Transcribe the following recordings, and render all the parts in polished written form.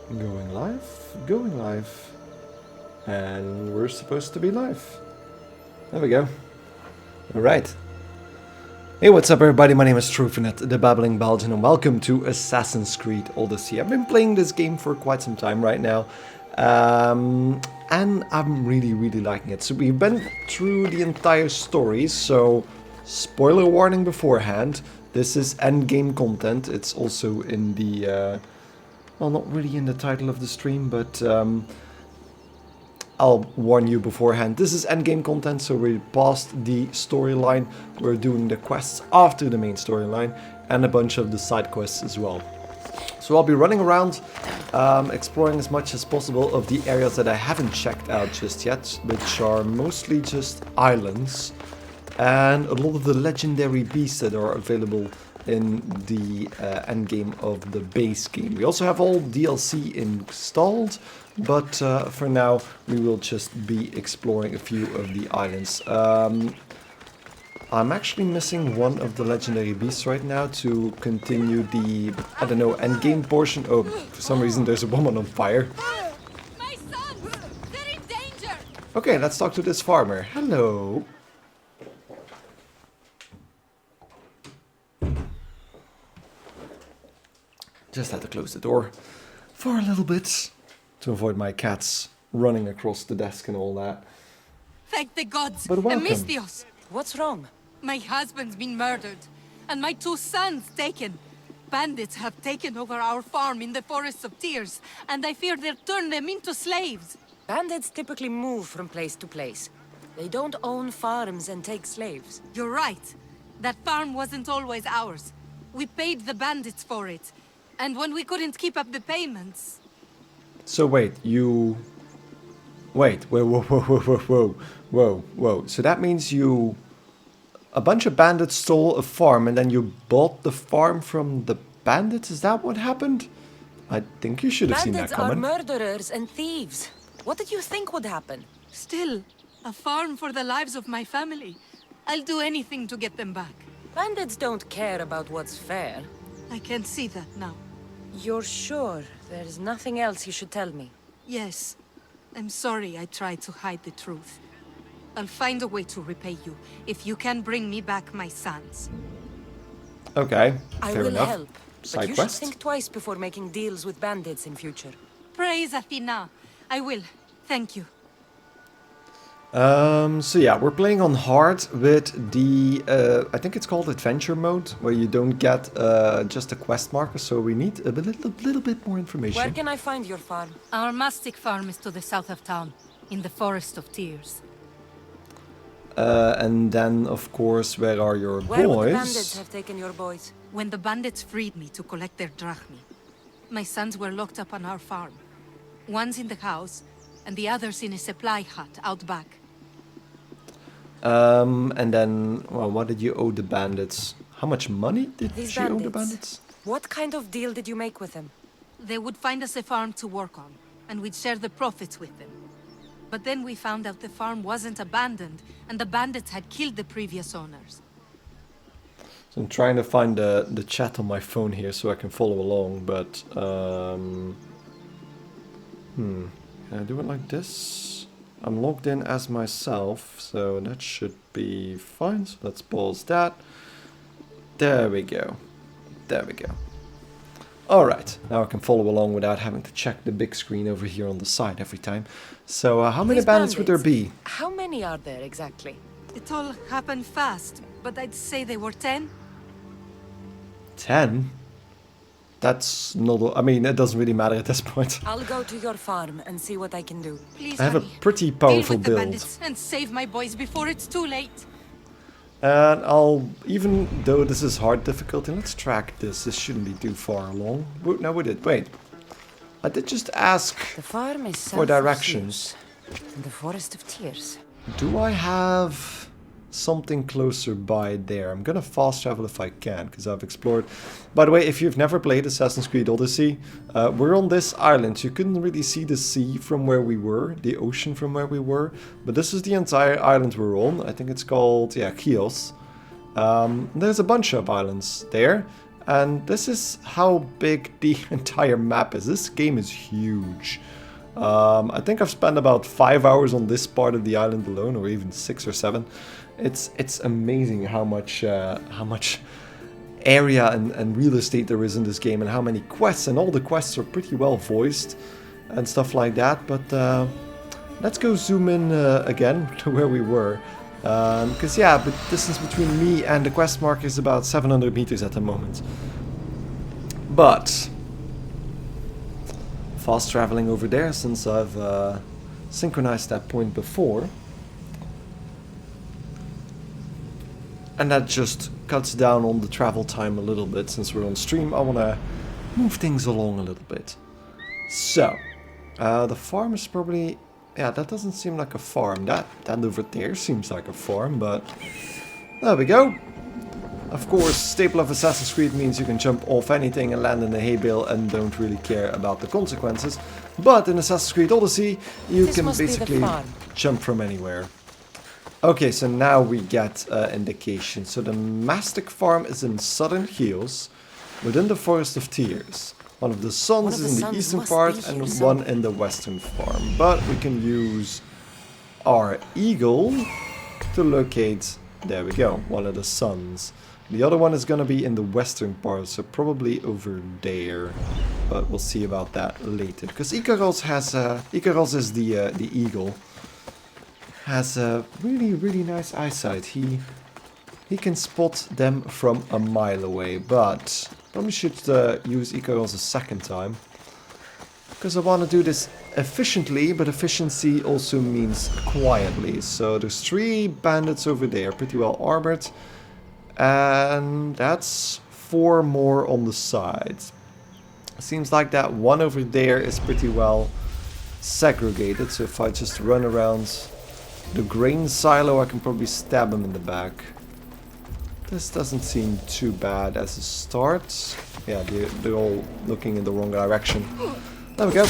Going live, going live. And we're supposed to be live. There we go. Alright. Hey, what's up everybody? My name is Trovenet, the Babbling Belgian, and welcome to Assassin's Creed Odyssey. I've been playing this game for quite some time right now. And I'm really liking it. So we've been through the entire story, so spoiler warning beforehand. This is endgame content. It's also in the... well, not really in the title of the stream, but I'll warn you beforehand. This is endgame content, so we're past the storyline. We're doing the quests after the main storyline and a bunch of the side quests as well. So I'll be running around, exploring as much as possible of the areas that I haven't checked out just yet, which are mostly just islands and a lot of the legendary beasts that are available in the endgame of the base game. We also have all DLC installed, but for now we will just be exploring a few of the islands. I'm actually missing one of the legendary beasts right now to continue the, I don't know, endgame portion. Oh, for some reason there's a woman on fire. My sons! They're in danger! Okay, let's talk to this farmer. Hello. Just had to close the door for a little bit to avoid my cats running across the desk and all that. Thank the gods! But welcome. Amistios! What's wrong? My husband's been murdered, and my 2 sons taken. Bandits have taken over our farm in the Forests of Tears, and I fear they'll turn them into slaves. Bandits typically move from place to place. They don't own farms and take slaves. You're right. That farm wasn't always ours. We paid the bandits for it, and when we couldn't keep up the payments... So wait, you... Wait, whoa. So that means you... A bunch of bandits stole a farm and then you bought the farm from the bandits? Is that what happened? I think you should have seen that coming. Bandits are murderers and thieves. What did you think would happen? Still, a farm for the lives of my family. I'll do anything to get them back. Bandits don't care about what's fair. I can see that now. You're sure there's nothing else you should tell me? Yes. I'm sorry I tried to hide the truth. I'll find a way to repay you, if you can bring me back my sons. Okay, I fair will enough. help, but Side you quest? should think twice before making deals with bandits in future. Praise Athena. I will. Thank you. So yeah, we're playing on hard with the, I think it's called adventure mode, where you don't get just a quest marker, so we need a little bit more information. Where can I find your farm? Our mastic farm is to the south of town, in the Forest of Tears. And then, of course, where are your Where would the boys? bandits have taken your boys? When the bandits freed me to collect their drachmi, my sons were locked up on our farm. One's in the house, and the other's in a supply hut out back. And then, well, what did you owe the bandits? How much money did These she owe the bandits. bandits? What kind of deal did you make with them? They would find us a farm to work on, and we'd share the profits with them. But then we found out the farm wasn't abandoned, and the bandits had killed the previous owners. So I'm trying to find the chat on my phone here so I can follow along, but can I do it like this? I'm logged in as myself, so that should be fine. So let's pause that. There we go. There we go. Alright, now I can follow along without having to check the big screen over here on the side every time. So how many These bandits would there be? How many are there exactly? It all happened fast, but I'd say they were 10. 10? That's not... I mean, it doesn't really matter at this point. I'll go to your farm and see what I can do. Please, I have a honey, pretty deal powerful with the build. bandits and save my boys before it's too late. And I'll, even though this is hard difficulty, let's track this. This shouldn't be too far along. No, we did. Wait. I did just ask The farm is for south of directions. Tears, in the Forest of Tears. Do I have something closer by there? I'm gonna fast travel if I can, because I've explored. By the way, if you've never played Assassin's Creed Odyssey, we're on this island. You couldn't really see the sea from where we were, the ocean from where we were, but this is the entire island we're on. I think it's called, yeah, Chios. There's a bunch of islands there. And this is how big the entire map is. This game is huge. I think I've spent about 5 hours on this part of the island alone, or even 6 or 7. It's amazing how much area and real estate there is in this game, and how many quests, and all the quests are pretty well voiced and stuff like that. But let's go zoom in again to where we were, because yeah, the distance between me and the quest mark is about 700 meters at the moment. But fast traveling over there, since I've synchronized that point before. And that just cuts down on the travel time a little bit. Since we're on stream, I want to move things along a little bit. So, the farm is probably... Yeah, that doesn't seem like a farm. That over there seems like a farm, but... There we go. Of course, staple of Assassin's Creed means you can jump off anything and land in a hay bale and don't really care about the consequences. But in Assassin's Creed Odyssey, you can basically jump from anywhere. Okay, so now we get indication. So the Mastic farm is in Southern Hills, within the Forest of Tears. One of the sons is in the eastern part and one in the western farm. But we can use our eagle to locate, there we go, one of the sons. The other one is going to be in the western part, so probably over there. But we'll see about that later. Because Icaros has, Icaros is the eagle. Has a really nice eyesight. He can spot them from a mile away, but probably should use Icaros a second time, because I want to do this efficiently, but efficiency also means quietly. So there's 3 bandits over there, pretty well armored, and that's 4 more on the sides. Seems like that one over there is pretty well segregated, so if I just run around the grain silo, I can probably stab him in the back. This doesn't seem too bad as a start. Yeah, they're all looking in the wrong direction. There we go.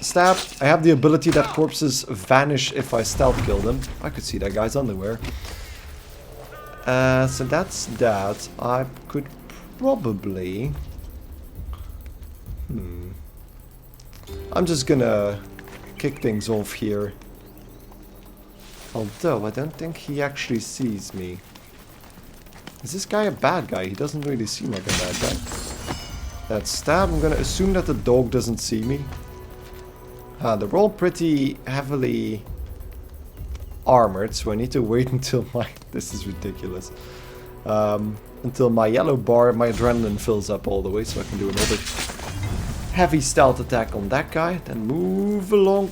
Stab. I have the ability that corpses vanish if I stealth kill them. I could see that guy's underwear. So that's that. I could probably... I'm just gonna kick things off here. Although, I don't think he actually sees me. Is this guy a bad guy? He doesn't really seem like a bad guy. That stab, I'm gonna assume that the dog doesn't see me. They're all pretty heavily armored, so I need to wait until my... This is ridiculous. Until my yellow bar, my adrenaline fills up all the way, so I can do another heavy stealth attack on that guy. Then move along.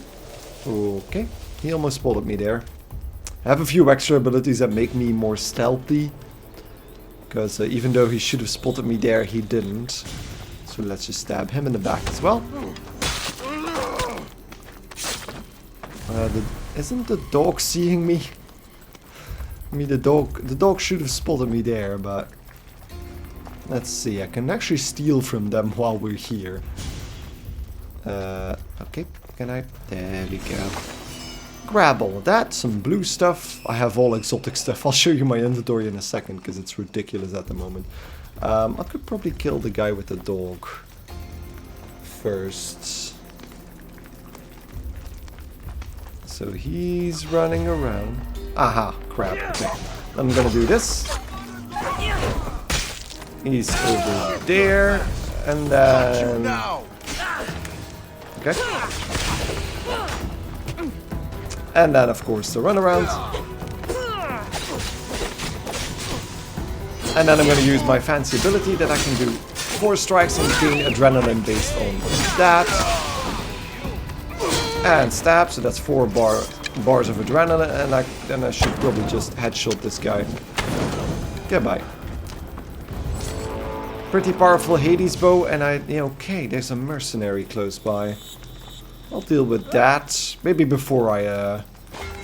Okay, he almost spotted me there. I have a few extra abilities that make me more stealthy, because even though he should have spotted me there, he didn't. So let's just stab him in the back as well. Isn't the dog seeing me? I mean, the dog should have spotted me there, but let's see. I can actually steal from them while we're here. Okay, can I? There we go. Grab all of that, some blue stuff. I have all exotic stuff. I'll show you my inventory in a second, because it's ridiculous at the moment. I could probably kill the guy with the dog first. So he's running around. Aha, crap. Okay. I'm gonna do this. He's over there, and then... Okay. And then, of course, the runaround. And then I'm going to use my fancy ability that I can do 4 strikes and gain adrenaline based on that. And stab, so that's 4 bars of adrenaline, and then I should probably just headshot this guy. Goodbye. Pretty powerful Hades bow, and okay, there's a mercenary close by. I'll deal with that. Maybe before I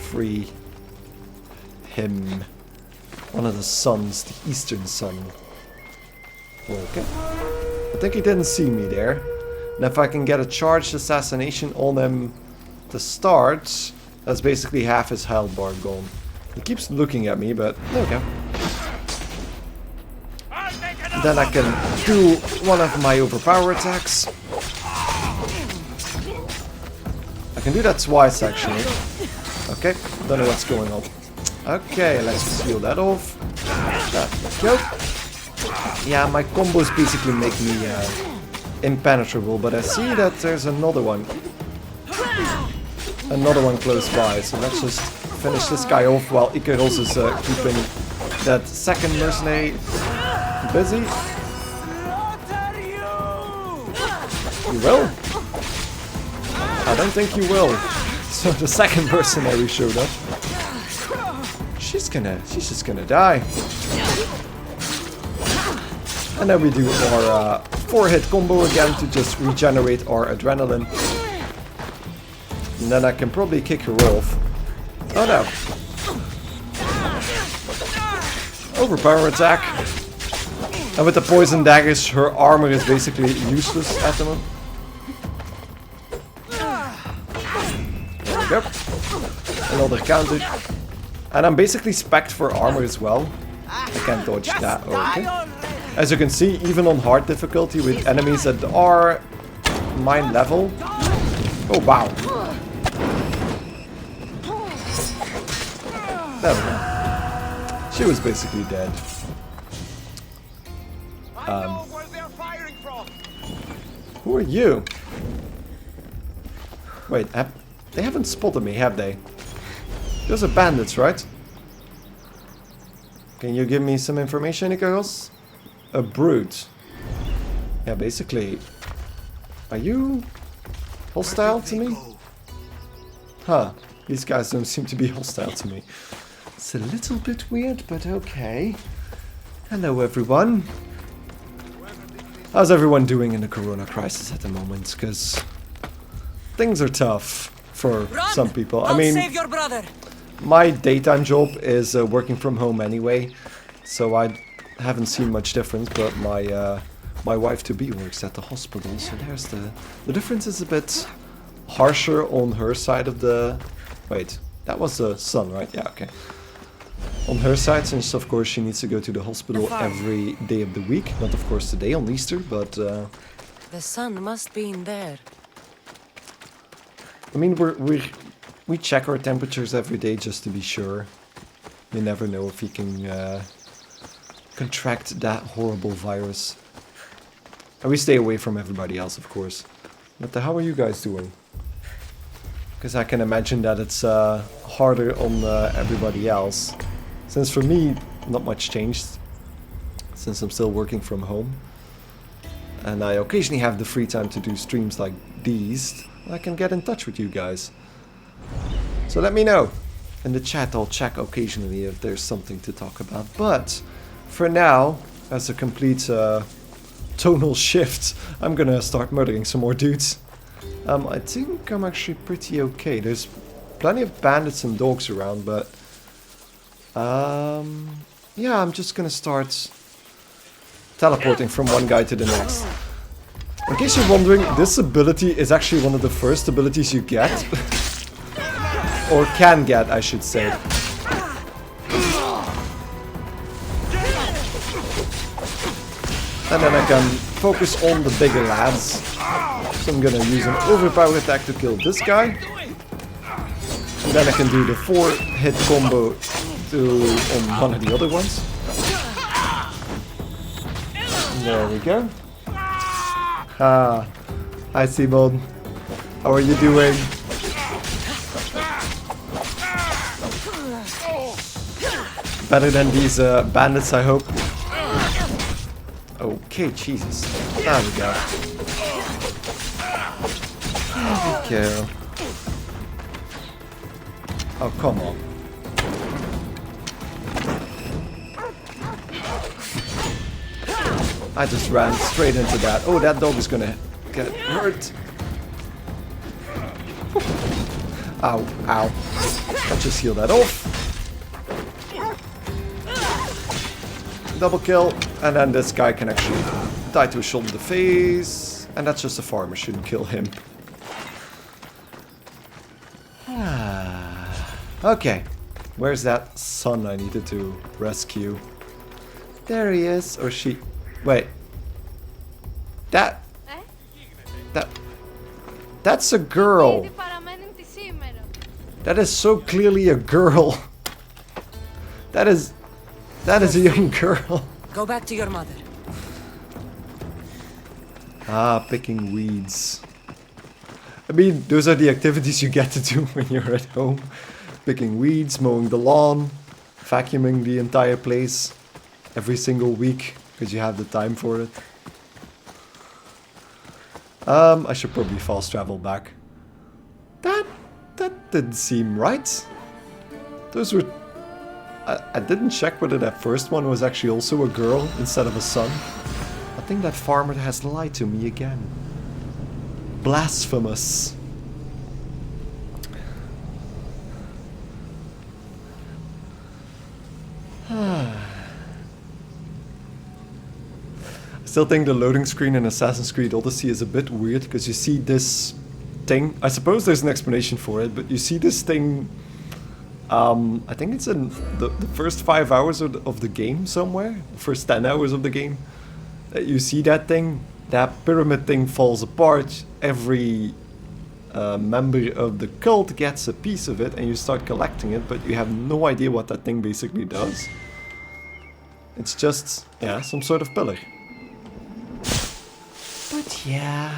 free him. One of the sons, the eastern son. Okay. I think he didn't see me there. And if I can get a charged assassination on him to start, that's basically half his health bar gone. He keeps looking at me, but there we go. Then I can do one of my overpower attacks. I can do that twice actually. Okay, don't know what's going on. Okay, let's seal that off. There we go. Yeah, my combos basically make me impenetrable, but I see that there's another one. Another one close by, so let's just finish this guy off while Icaros is keeping that second mercenary busy. You will? I don't think you will. So the second mercenary showed up. She's just gonna die. And then we do our 4-hit combo again to just regenerate our adrenaline. And then I can probably kick her off. Oh no. Overpower attack. And with the poison daggers, her armor is basically useless at the moment. There we go. Another counter. And I'm basically spec'd for armor as well. I can't dodge that. Oh, okay. As you can see, even on hard difficulty with enemies that are my level. Oh wow. There we go. She was basically dead. Who are you? Wait, they haven't spotted me, have they? Those are bandits, right? Can you give me some information, Icaros? A brute. Yeah, basically. Are you hostile to me? Huh. These guys don't seem to be hostile to me. It's a little bit weird, but okay. Hello, everyone. How's everyone doing in the corona crisis at the moment? Because things are tough for some people. I mean, save your brother. My daytime job is working from home anyway, so I haven't seen much difference. But my wife-to-be works at the hospital, so there's the difference is a bit harsher on her side of the. Wait, that was the sun, right? Yeah, okay. On her side, since of course she needs to go to the hospital every day of the week. Not of course today on Easter, but The sun must be in there. I mean we check our temperatures every day just to be sure. You never know if you can contract that horrible virus. And we stay away from everybody else, of course. But how are you guys doing? Because I can imagine that it's harder on everybody else. Since for me, not much changed. Since I'm still working from home. And I occasionally have the free time to do streams like these. I can get in touch with you guys. So let me know. In the chat I'll check occasionally if there's something to talk about. But for now, as a complete tonal shift, I'm gonna start murdering some more dudes. I think I'm actually pretty okay. There's plenty of bandits and dogs around, but yeah, I'm just gonna start teleporting from one guy to the next. In case you're wondering, this ability is actually one of the first abilities you get. Or can get, I should say. And then I can focus on the bigger lads. So I'm gonna use an overpower attack to kill this guy. And then I can do the 4-hit combo on one of the other ones. There we go. Hi Simon. How are you doing? Better than these bandits, I hope. Okay, Jesus. There we go. There we go. Oh, come on. I just ran straight into that. Oh, that dog is gonna get hurt. Ow, ow. Let's just heal that off. Double kill. And then this guy can actually die to a shot in the face. And that's just a farmer, shouldn't kill him. Okay. Where's that son I needed to rescue? There he is. Or she. Wait. Eh? That's a girl. Ήδη παραμένει τη σήμερα. That is so clearly a girl. That is a young girl. Go back to your mother. Ah, picking weeds. I mean, those are the activities you get to do when you're at home. Picking weeds, mowing the lawn, vacuuming the entire place every single week because you have the time for it. I should probably fast travel back. That didn't seem right. Those were... I didn't check whether that first one was actually also a girl instead of a son. I think that farmer has lied to me again. Blasphemous. I still think the loading screen in Assassin's Creed Odyssey is a bit weird because you see this thing. I suppose there's an explanation for it, but you see this thing. I think it's in the first 5 hours of the game somewhere, first 10 hours of the game. You see that thing, that pyramid thing falls apart. Every member of the cult gets a piece of it, and you start collecting it, but you have no idea what that thing basically does. It's just, yeah, some sort of pillar. But yeah,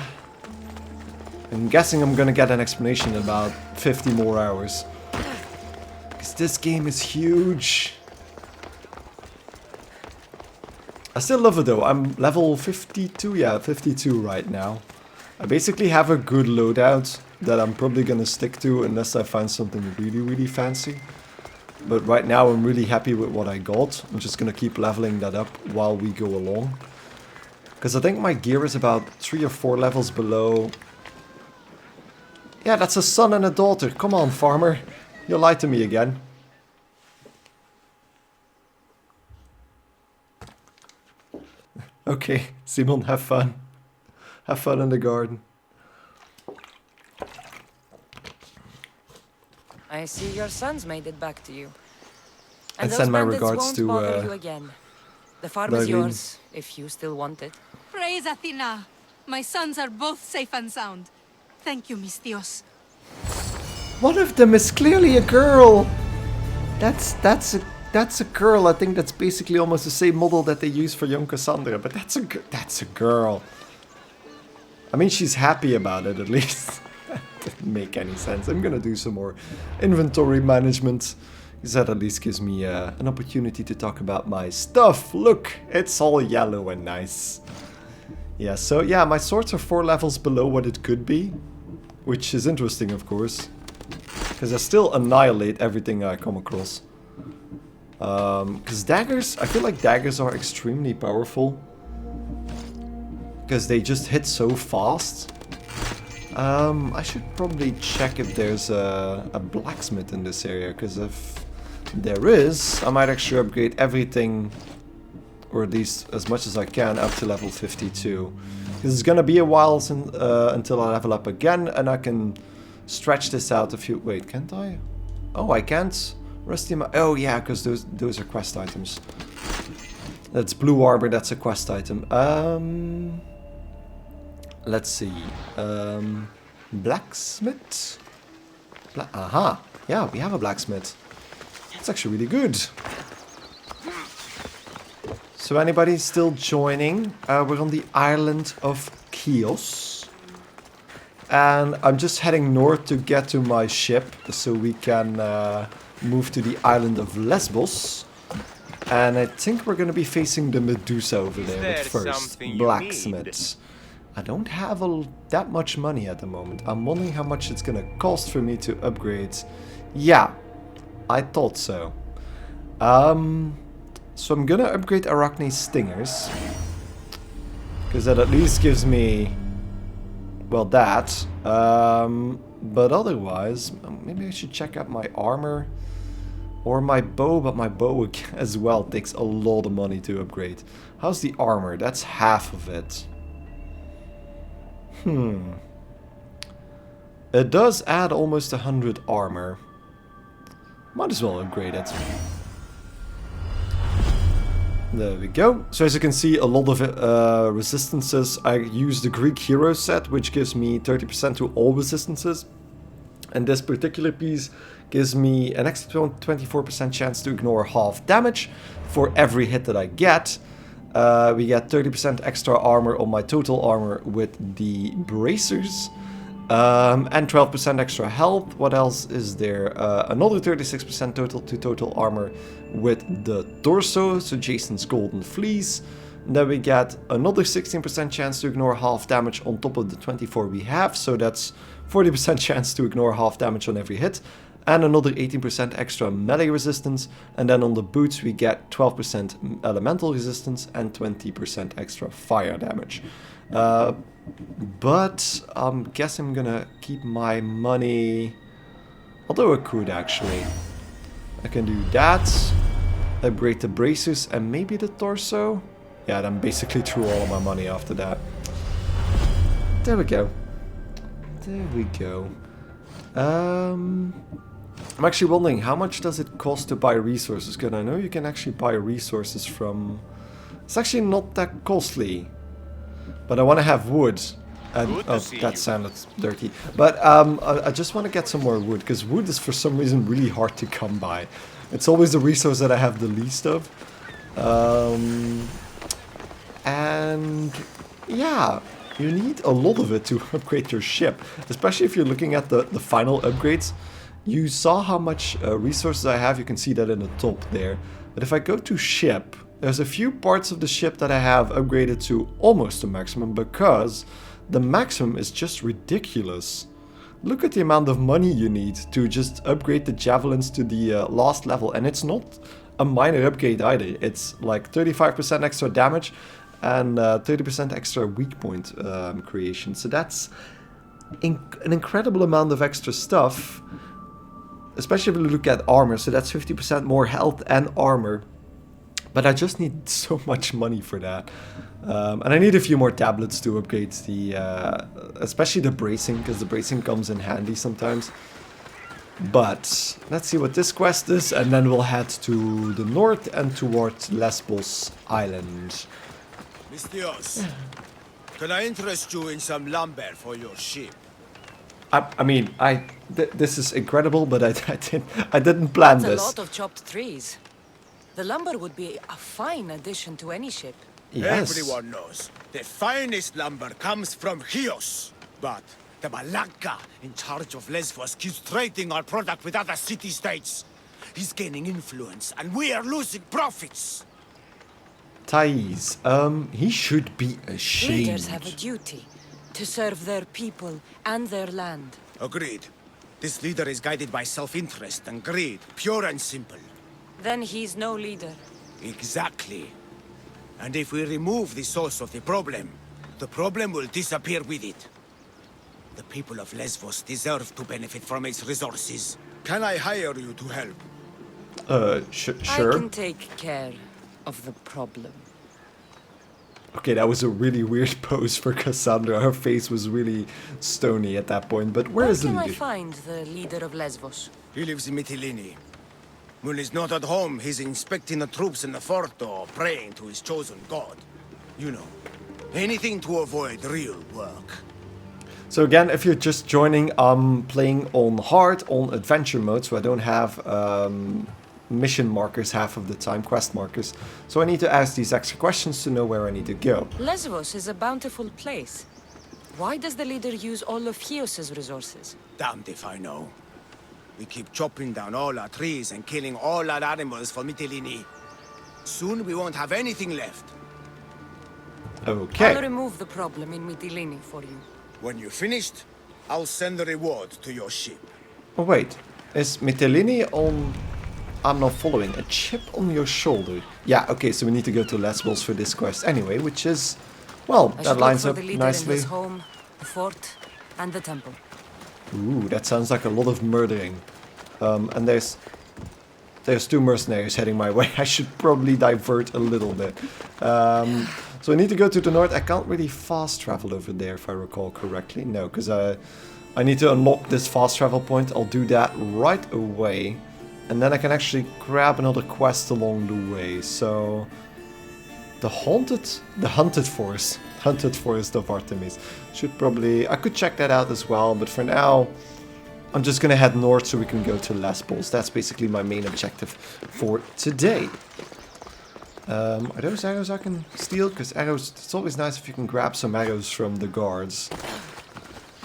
I'm guessing I'm gonna get an explanation in about 50 more hours. Because this game is huge. I still love it though. I'm level 52, yeah, 52 right now. I basically have a good loadout that I'm probably gonna stick to unless I find something really fancy. But right now I'm really happy with what I got. I'm just gonna keep leveling that up while we go along. Because I think my gear is about 3 or 4 levels below. Yeah, that's a son and a daughter. Come on, farmer. You lied to me again. Okay, Simon, have fun. Have fun in the garden. I see your sons made it back to you. I And those send my bandits regards won't to, bother you again. The farm is Darlene. yours, if you still want it. Praise Athena! My sons are both safe and sound. Thank you, Mistios. One of them is clearly a girl. That's a girl. I think that's basically almost the same model that they use for young Kassandra, but that's a girl. I mean, she's happy about it at least. That didn't make any sense. I'm gonna do some more inventory management. Because that at least gives me an opportunity to talk about my stuff. Look, it's all yellow and nice. Yeah, so yeah, my swords are 4 levels below what it could be. Which is interesting, of course. Because I still annihilate everything I come across. Because daggers, I feel like daggers are extremely powerful. Because they just hit so fast. I should probably check if there's a blacksmith in this area. Because if there is, I might actually upgrade everything, or at least as much as I can, up to level 52. Because it's gonna be a while until I level up again, and I can stretch this out a few... Wait, can't I? Oh, I can't. Rusty... Oh yeah, because those are quest items. That's blue armor, that's a quest item. Let's see. Blacksmith? Aha! Yeah, we have a blacksmith. That's actually really good. So anybody still joining? We're on the island of Chios. And I'm just heading north to get to my ship so we can move to the island of Lesbos. And I think we're going to be facing the Medusa over there. But first, blacksmiths. I don't have that much money at the moment. I'm wondering how much it's going to cost for me to upgrade. Yeah, I thought so. So I'm gonna upgrade Arachne's stingers. Because that at least gives me... well, that. But otherwise, maybe I should check out my armor. Or my bow, but my bow as well takes a lot of money to upgrade. How's the armor? That's half of it. It does add almost 100 armor. Might as well upgrade it. There we go. So as you can see, a lot of resistances. I use the Greek hero set, which gives me 30% to all resistances. And this particular piece gives me an extra 24% chance to ignore half damage for every hit that I get. We get 30% extra armor on my total armor with the bracers. And 12% extra health. What else is there? Another 36% total armor with the torso, so Jason's golden fleece. And then we get another 16% chance to ignore half damage on top of the 24 we have, so that's 40% chance to ignore half damage on every hit. And another 18% extra melee resistance. And then on the boots we get 12% elemental resistance and 20% extra fire damage. But I guess I'm gonna keep my money, although I could actually. I can do that, upgrade the bracers and maybe the torso. Yeah, then basically threw all of my money after that. There we go. There we go. I'm actually wondering, how much does it cost to buy resources? Because I know you can actually buy resources from... It's actually not that costly. But I want to have wood. And, oh, that sounded dirty. But I just want to get some more wood, because wood is for some reason really hard to come by. It's always the resource that I have the least of. And yeah, you need a lot of it to upgrade your ship. Especially if you're looking at the final upgrades. You saw how much resources I have, you can see that in the top there. But if I go to ship, there's a few parts of the ship that I have upgraded to almost the maximum, because the maximum is just ridiculous. Look at the amount of money you need to just upgrade the javelins to the last level, and it's not a minor upgrade either. It's like 35% extra damage and 30% extra weak point creation. So that's an incredible amount of extra stuff, especially if you look at armor. So that's 50% more health and armor. But I just need so much money for that. And I need a few more tablets to upgrade the, especially the bracing, because the bracing comes in handy sometimes. But let's see what this quest is, and then we'll head to the north and towards Lesbos Island. Mistios, can I interest you in some lumber for your ship? I mean, this is incredible, but I didn't plan That's this. a lot of chopped trees. The lumber would be a fine addition to any ship. Yes. Everyone knows the finest lumber comes from Chios. But the Malaka in charge of Lesbos keeps trading our product with other city-states. He's gaining influence, and we are losing profits. Thais, he should be ashamed. Leaders have a duty to serve their people and their land. Agreed. This leader is guided by self-interest and greed, pure and simple. Then he's no leader. Exactly. And if we remove the source of the problem will disappear with it. The people of Lesbos deserve to benefit from its resources. Can I hire you to help? Sure. I can take care of the problem. Okay, that was a really weird pose for Kassandra. Her face was really stony at that point. But where is the can I leader? find the leader of Lesbos? He lives in Mytilene. When he's not at home, he's inspecting the troops in the fort or praying to his chosen god. You know, anything to avoid real work. So again, if you're just joining, I'm playing on hard, on adventure mode, so I don't have mission markers half of the time, quest markers. So I need to ask these extra questions to know where I need to go. Lesbos is a bountiful place. Why does the leader use all of Chios's resources? Damned if I know. We keep chopping down all our trees and killing all our animals for Mytilene. Soon we won't have anything left. Okay. I'll remove the problem in Mytilene for you. When you're finished, I'll send the reward to your ship. Oh wait, is Mytilene on... I'm not following. A chip on your shoulder. Yeah, okay, so we need to go to Lesbos for this quest anyway, which is... Well, I that should lines look up for the leader nicely. in his home, the fort, and the temple. Ooh, that sounds like a lot of murdering. And there's two mercenaries heading my way. I should probably divert a little bit. So I need to go to the north. I can't really fast travel over there if I recall correctly. No, because I need to unlock this fast travel point. I'll do that right away. And then I can actually grab another quest along the way. So The hunted forest of Artemis. I could check that out as well, but for now, I'm just gonna head north so we can go to Lesbos. That's basically my main objective for today. Are those arrows I can steal? Because arrows, it's always nice if you can grab some arrows from the guards.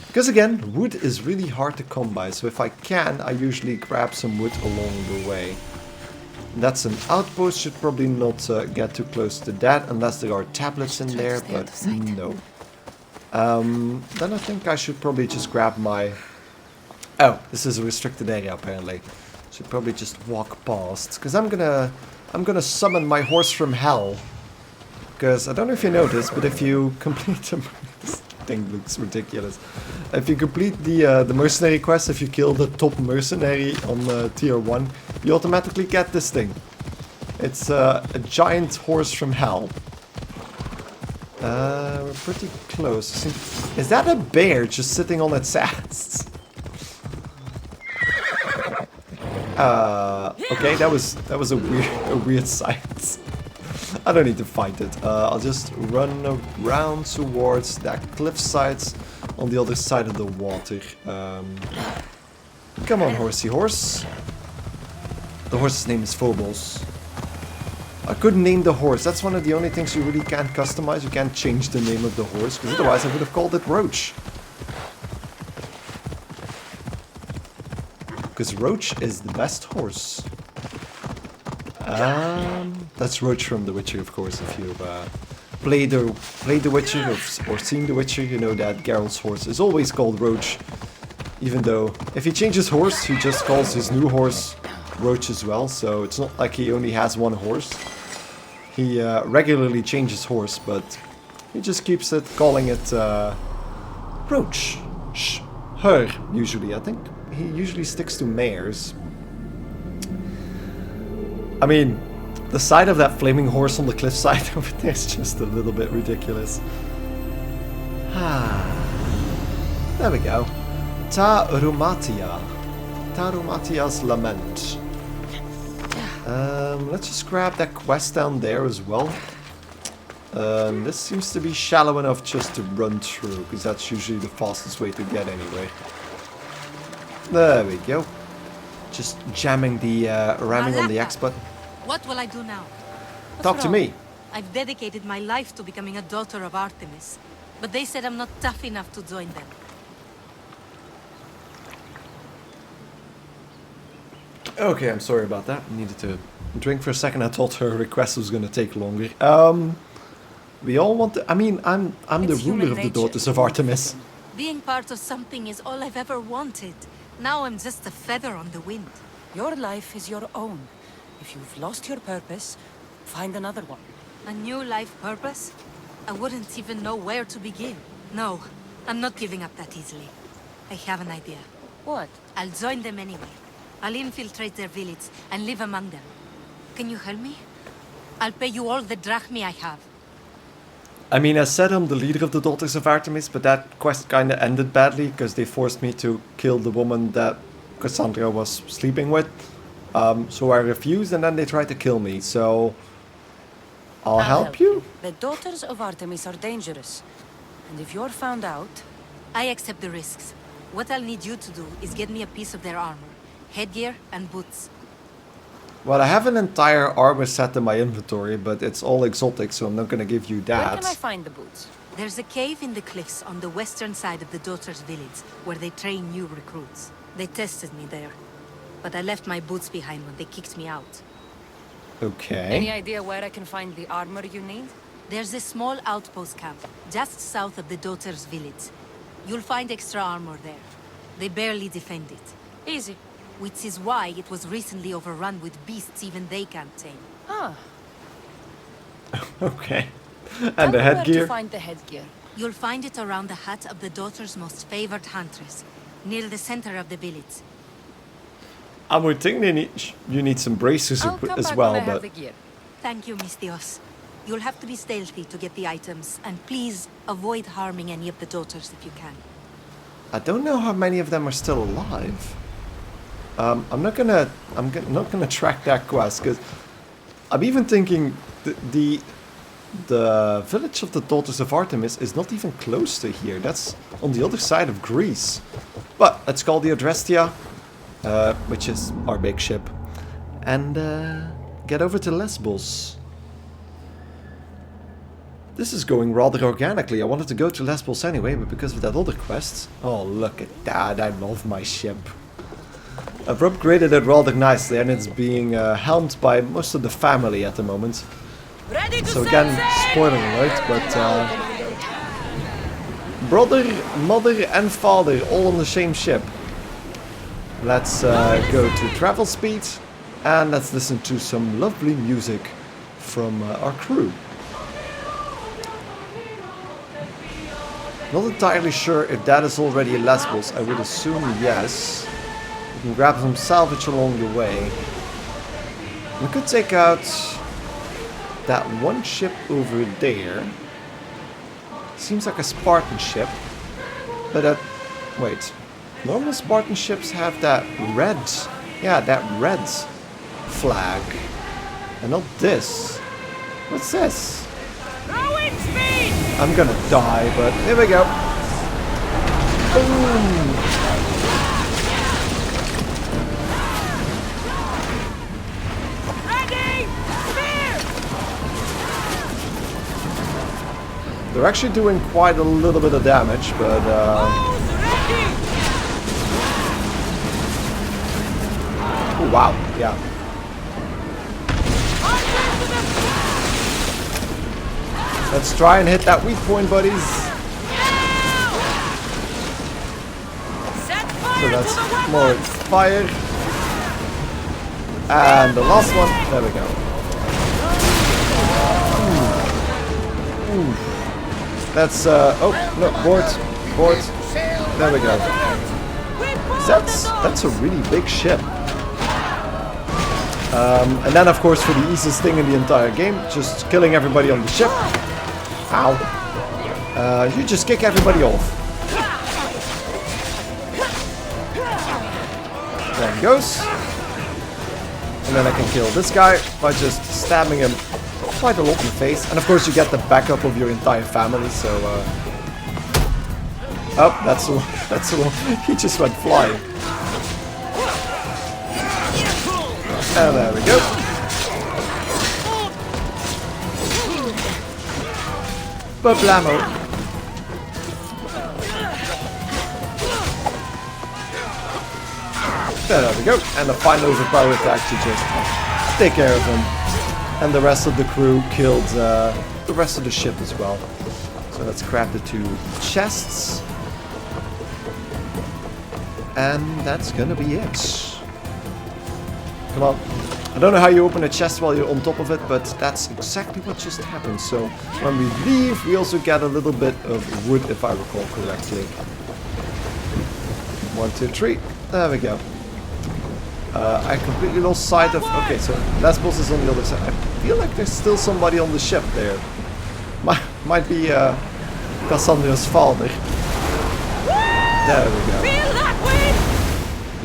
Because again, wood is really hard to come by, so if I can, I usually grab some wood along the way. That's an outpost, should probably not get too close to that, unless there are tablets in there, but no. Then I think I should probably just grab my... Oh, this is a restricted area apparently. Should probably just walk past, because I'm gonna summon my horse from hell. Because I don't know if you noticed, but if you complete the... This thing looks ridiculous. If you complete the mercenary quest, if you kill the top mercenary on tier 1, you automatically get this thing. It's a giant horse from hell. We're pretty close. Is that a bear just sitting on its ass? Okay, that was a weird sight. I don't need to fight it. I'll just run around towards that cliffside on the other side of the water. Come on, horsey horse. The horse's name is Phobos. I couldn't name the horse. That's one of the only things you really can't customize. You can't change the name of the horse, because otherwise I would have called it Roach. Because Roach is the best horse. That's Roach from The Witcher, of course. If you've played The Witcher or seen The Witcher, you know that Geralt's horse is always called Roach. Even though, if he changes horse, he just calls his new horse Roach as well. So it's not like he only has one horse. He regularly changes horse, but he just keeps calling it Roach. Her, usually. I think he usually sticks to mares. I mean, the sight of that flaming horse on the cliffside over there is just a little bit ridiculous. There we go. Tarumatia. Tarumatia's Lament. Let's just grab that quest down there as well. This seems to be shallow enough just to run through, because that's usually the fastest way to get anyway. There we go. Just jamming the ramming on the X button. What will I do now? Talk to me. I've dedicated my life to becoming a daughter of Artemis, but they said I'm not tough enough to join them. Okay, I'm sorry about that. I needed to drink for a second. I thought her request was going to take longer. We all want to... I mean, I'm the ruler of the Daughters of Artemis. Being part of something is all I've ever wanted. Now I'm just a feather on the wind. Your life is your own. If you've lost your purpose, find another one. A new life purpose? I wouldn't even know where to begin. No, I'm not giving up that easily. I have an idea. What? I'll join them anyway. I'll infiltrate their village and live among them. Can you help me? I'll pay you all the drachmi I have. I mean, I said I'm the leader of the Daughters of Artemis, but that quest kinda ended badly, because they forced me to kill the woman that Kassandra was sleeping with. So I refused, and then they tried to kill me, so... I'll help you? The Daughters of Artemis are dangerous. And if you're found out... I accept the risks. What I'll need you to do is get me a piece of their armor. Headgear and boots. Well, I have an entire armor set in my inventory, but it's all exotic, so I'm not gonna give you that. Where can I find the boots? There's a cave in the cliffs on the western side of the Daughters' village, where they train new recruits. They tested me there, but I left my boots behind when they kicked me out. Okay. Any idea where I can find the armor you need? There's a small outpost camp, just south of the Daughters' village. You'll find extra armor there. They barely defend it. Easy. Which is why it was recently overrun with beasts even they can't tame. Ah. Okay. Tell And the me where headgear? to find the headgear. You'll find it around the hut of the Daughters' most favored huntress, near the center of the village. I would think you need some braces I'll come as back well, when I have but... the gear. Thank you, Miss Dios. You'll have to be stealthy to get the items, and please avoid harming any of the Daughters if you can. I don't know how many of them are still alive. I'm not gonna track that quest, because I'm even thinking the the village of the Daughters of Artemis is not even close to here. That's on the other side of Greece. But let's call the Adrestia, which is our big ship, and get over to Lesbos. This is going rather organically. I wanted to go to Lesbos anyway, but because of that other quest... Oh, look at that. I love my ship. I've upgraded it rather nicely, and it's being helmed by most of the family at the moment. So again, spoiler alert, but... brother, mother and father all on the same ship. Let's go to travel speed, and let's listen to some lovely music from our crew. Not entirely sure if that is already Lesbos. I would assume yes. We can grab some salvage along the way. We could take out that one ship over there. Seems like a Spartan ship. But wait. Normal Spartan ships have that red... Yeah, that red flag. And not this. What's this? I'm gonna die, but here we go. Boom! They're actually doing quite a little bit of damage, but oh, wow, yeah. Let's try and hit that weak point, buddies. So that's more fire. And the last one. There we go. Ooh. That's oh no, board. There we go. That's a really big ship. And then of course for the easiest thing in the entire game, just killing everybody on the ship. Ow. You just kick everybody off. There he goes. And then I can kill this guy by just stabbing him quite a lot in the face. And of course you get the backup of your entire family, so... Oh, that's the one. He just went flying. And there we go. Bablamo. There we go. And a fine overpower attack to just take care of him. And the rest of the crew killed the rest of the ship as well. So let's grab the two chests. And that's gonna be it. Come on. I don't know how you open a chest while you're on top of it, but that's exactly what just happened. So when we leave, we also get a little bit of wood, if I recall correctly. 1, 2, 3. There we go. I completely lost sight of... Okay, so Lesbos is on the other side. I feel like there's still somebody on the ship there. Might be Kassandra's father. There we go.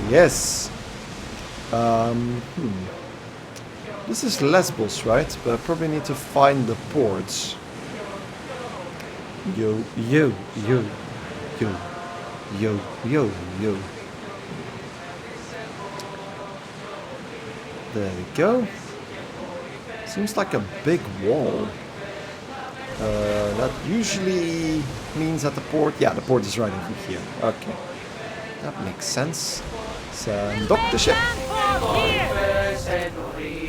Yes. This is Lesbos, right? But I probably need to find the ports. Yo. There we go. Seems like a big wall. That usually means that the port... Yeah, the port is right over here. Okay. That makes sense. So, dock the ship.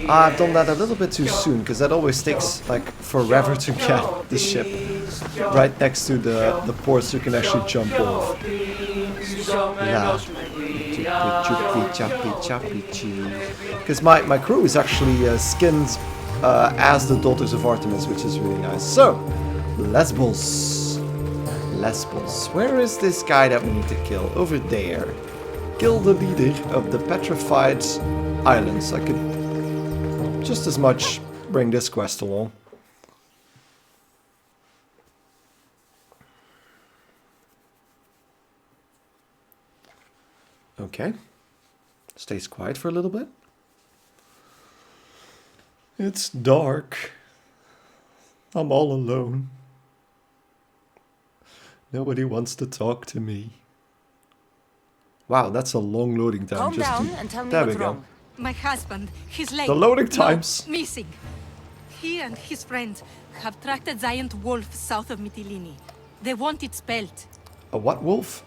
I've done that a little bit too soon, because that always takes like forever to get the ship right next to the port so you can actually jump off. Yeah. Because my crew is actually skinned as the Daughters of Artemis, which is really nice. So, Lesbos. Where is this guy that we need to kill? Over there. Kill the leader of the Petrified Islands. I could just as much bring this quest along. Okay. Stays quiet for a little bit. It's dark. I'm all alone. Nobody wants to talk to me. Wow, that's a long loading time. Calm just down to... and tell me There what's we go. wrong. My husband, he's late. The loading No, times. missing. He and his friend have tracked a giant wolf south of Mytilene. They want its pelt. A what wolf?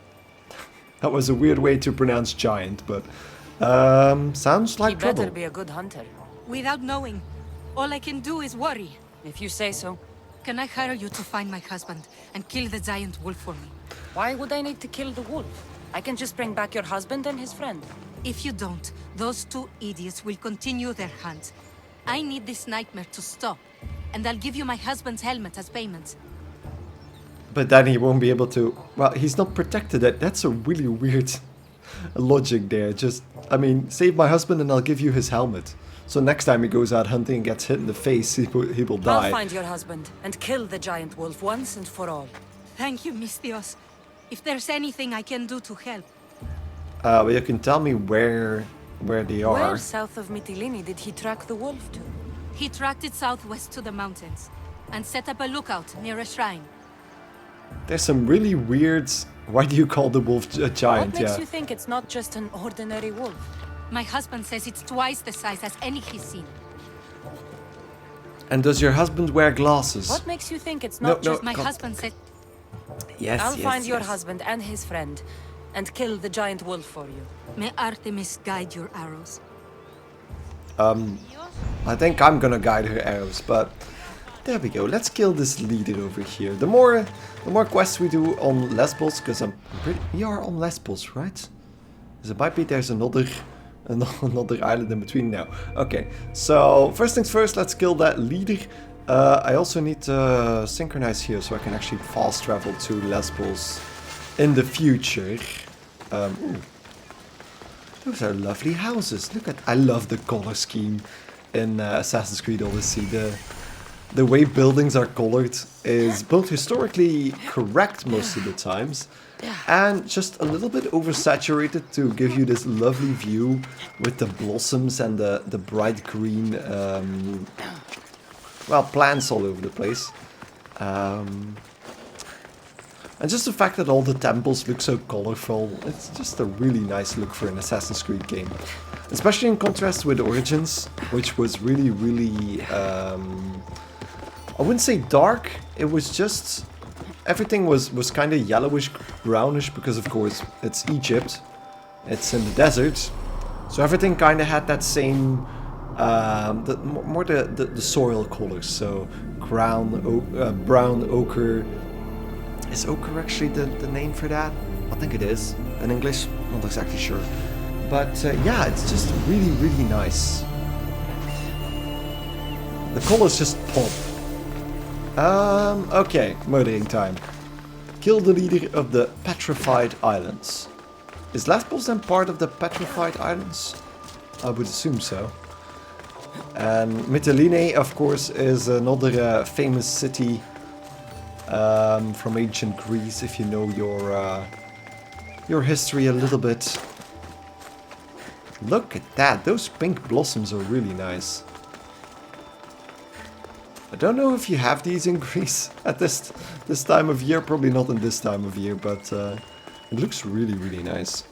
That was a weird way to pronounce giant, but sounds like He trouble. better be a good hunter. Without knowing, all I can do is worry. If you say so. Can I hire you to find my husband and kill the giant wolf for me? Why would I need to kill the wolf? I can just bring back your husband and his friend. If you don't, those two idiots will continue their hunt. I need this nightmare to stop, and I'll give you my husband's helmet as payment. But then he won't be able to... Well, he's not protected. That's a really weird logic there. Just, I mean, save my husband and I'll give you his helmet. So next time he goes out hunting and gets hit in the face, he will die. I'll find your husband and kill the giant wolf once and for all. Thank you, Mistios. If there's anything I can do to help. Well, you can tell me where they are. Where south of Mytilene did he track the wolf to? He tracked it southwest to the mountains and set up a lookout near a shrine. There's some really weird... Why do you call the wolf a giant? What makes Yeah. you think it's not just an ordinary wolf? My husband says it's twice the size as any he's seen. And does your husband wear glasses? What makes you think it's No, not no, just... My God. husband said Yes, I'll yes, find your yes. husband and his friend and kill the giant wolf for you. may Artemis guide your arrows. I think I'm gonna guide her arrows, but there we go. Let's kill this leader over here. The more quests we do on Lesbos, because we are on Lesbos, right? Because it might be there's another island in between now. Okay, so first things first, let's kill that leader. I also need to synchronize here so I can actually fast travel to Lesbos in the future. Ooh. Those are lovely houses. Look at, I love the color scheme in Assassin's Creed Odyssey. The way buildings are colored is both historically correct most of the times and just a little bit oversaturated to give you this lovely view with the blossoms and the bright green, well, plants all over the place. And just the fact that all the temples look so colorful, it's just a really nice look for an Assassin's Creed game. Especially in contrast with Origins, which was really, really, I wouldn't say dark, it was just, everything was kind of yellowish, brownish, because of course it's Egypt, it's in the desert, so everything kind of had that same, more the soil colors, so brown, ochre. Is ochre actually the name for that? I think it is. In English, not exactly sure. But yeah, it's just really, really nice. The colors just pop. Okay, murdering time. Kill the leader of the Petrified Islands. Is Lesbos then part of the Petrified Islands? I would assume so. And Mytilene, of course, is another famous city from ancient Greece, if you know your history a little bit. Look at that, those pink blossoms are really nice. I don't know if you have these in Greece at this time of year, probably not in this time of year, but it looks really, really nice.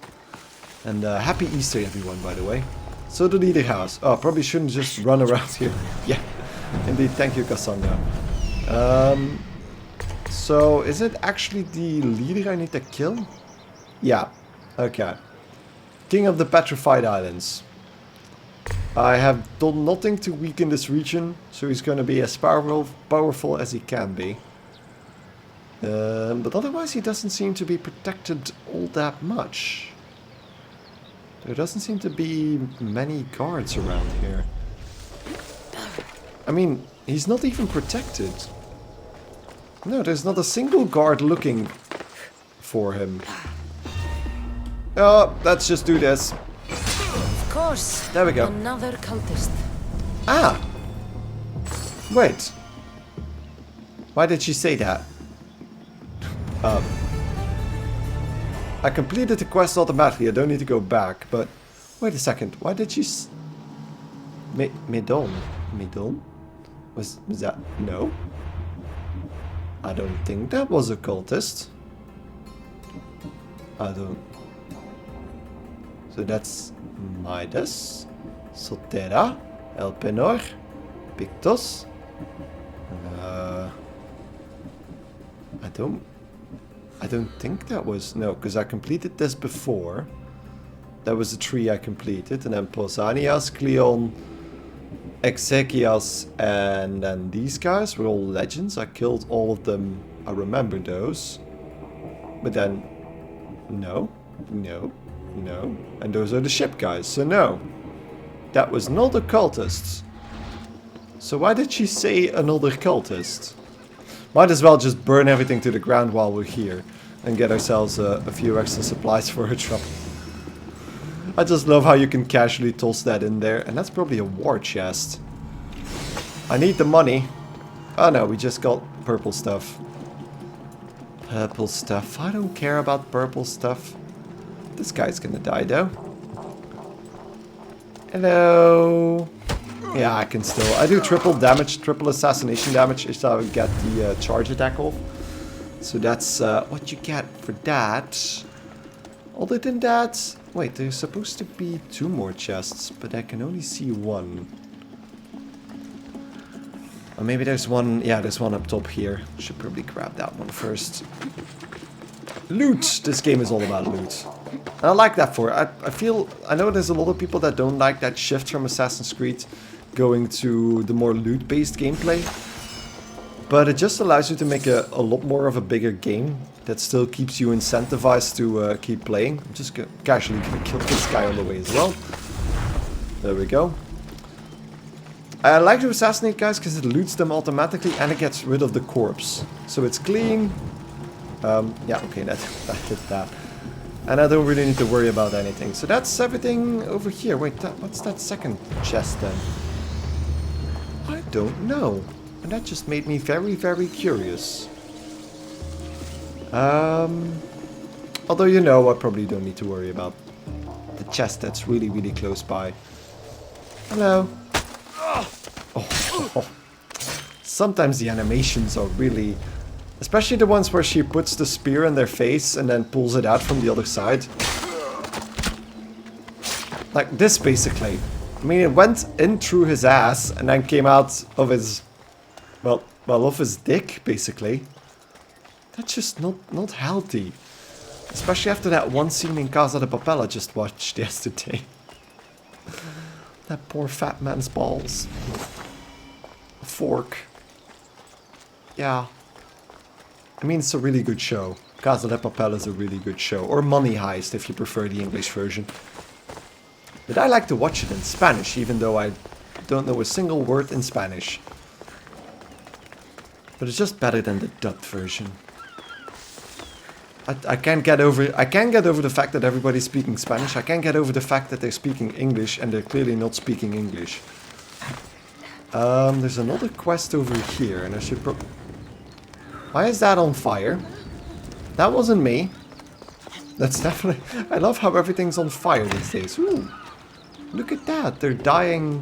And happy Easter everyone, by the way. So the leader house. Oh, probably shouldn't just run around here. Yeah, indeed, thank you, Kassandra. So, is it actually the leader I need to kill? Yeah, okay. King of the Petrified Islands. I have done nothing to weaken this region, so he's going to be as powerful as he can be. But otherwise he doesn't seem to be protected all that much. There doesn't seem to be many guards around here. I mean, he's not even protected. No, there's not a single guard looking for him. Oh, let's just do this. Of course. There we go. Another cultist. Ah! Wait. Why did she say that? I completed the quest automatically, I don't need to go back, but... Wait a second, why did she... Medon? Was that... No? I don't think that was a cultist. I don't... So that's Midas, Sotera, Elpenor, Pictos. I don't think that was... No, because I completed this before. That was the tree I completed. And then Pausanias, Cleon, Exekias, and then these guys were all legends. I killed all of them. I remember those. But then... No. And those are the ship guys, so no. That was not a cultist. So why did she say another cultist? Might as well just burn everything to the ground while we're here. And get ourselves a few extra supplies for her trouble. I just love how you can casually toss that in there. And that's probably a war chest. I need the money. Oh no, we just got purple stuff. Purple stuff. I don't care about purple stuff. This guy's gonna die though. Hello. Yeah, I can still... I do triple damage, triple assassination damage if I get the charge attack off. So that's what you get for that. Other than that... Wait, there's supposed to be 2 more chests, but I can only see 1. Or maybe there's one... Yeah, there's one up top here. Should probably grab that one first. Loot! This game is all about loot. And I like that for it. I feel... I know there's a lot of people that don't like that shift from Assassin's Creed going to the more loot-based gameplay. But it just allows you to make a lot more of a bigger game that still keeps you incentivized to keep playing. I'm just casually gonna kill this guy on the way as well. There we go. I like to assassinate guys because it loots them automatically and it gets rid of the corpse. So it's clean. Yeah, okay, that did that. And I don't really need to worry about anything. So that's everything over here. Wait, what's that second chest then? I don't know. And that just made me very, very curious. Although, you know, I probably don't need to worry about the chest that's really, really close by. Hello. Oh. Sometimes the animations are really... Especially the ones where she puts the spear in their face and then pulls it out from the other side. Like this, basically. I mean, it went in through his ass and then came out of his... Well, off his dick, basically. That's just not healthy. Especially after that one scene in Casa de Papel I just watched yesterday. That poor fat man's balls. A fork. Yeah. I mean, it's a really good show. Casa de Papel is a really good show. Or Money Heist, if you prefer the English version. But I like to watch it in Spanish, even though I don't know a single word in Spanish. But it's just better than the dubbed version. I can't get over the fact that everybody's speaking Spanish. I can't get over the fact that they're speaking English and they're clearly not speaking English. There's another quest over here and I should Why is that on fire? That wasn't me. That's definitely... I love how everything's on fire these days. Ooh. Look at that. They're dyeing...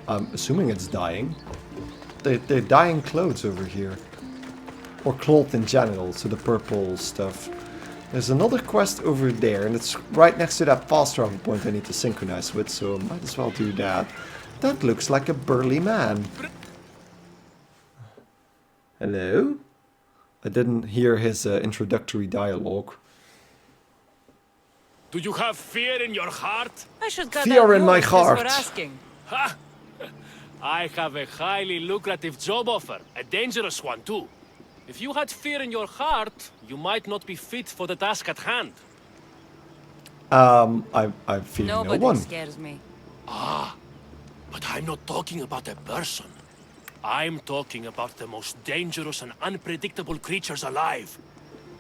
I'm assuming it's dyeing. They're dyeing clothes over here. Or cloth in general, so the purple stuff. There's another quest over there, and it's right next to that fast travel point I need to synchronize with, so I might as well do that. That looks like a burly man. Hello? I didn't hear his introductory dialogue. Do you have fear in your heart? I should cut Fear out in my yours just for heart. asking. Ha! I have a highly lucrative job offer, a dangerous one too. If you had fear in your heart, you might not be fit for the task at hand. I fear no Nobody one. scares me. But I'm not talking about a person. I'm talking about the most dangerous and unpredictable creatures alive.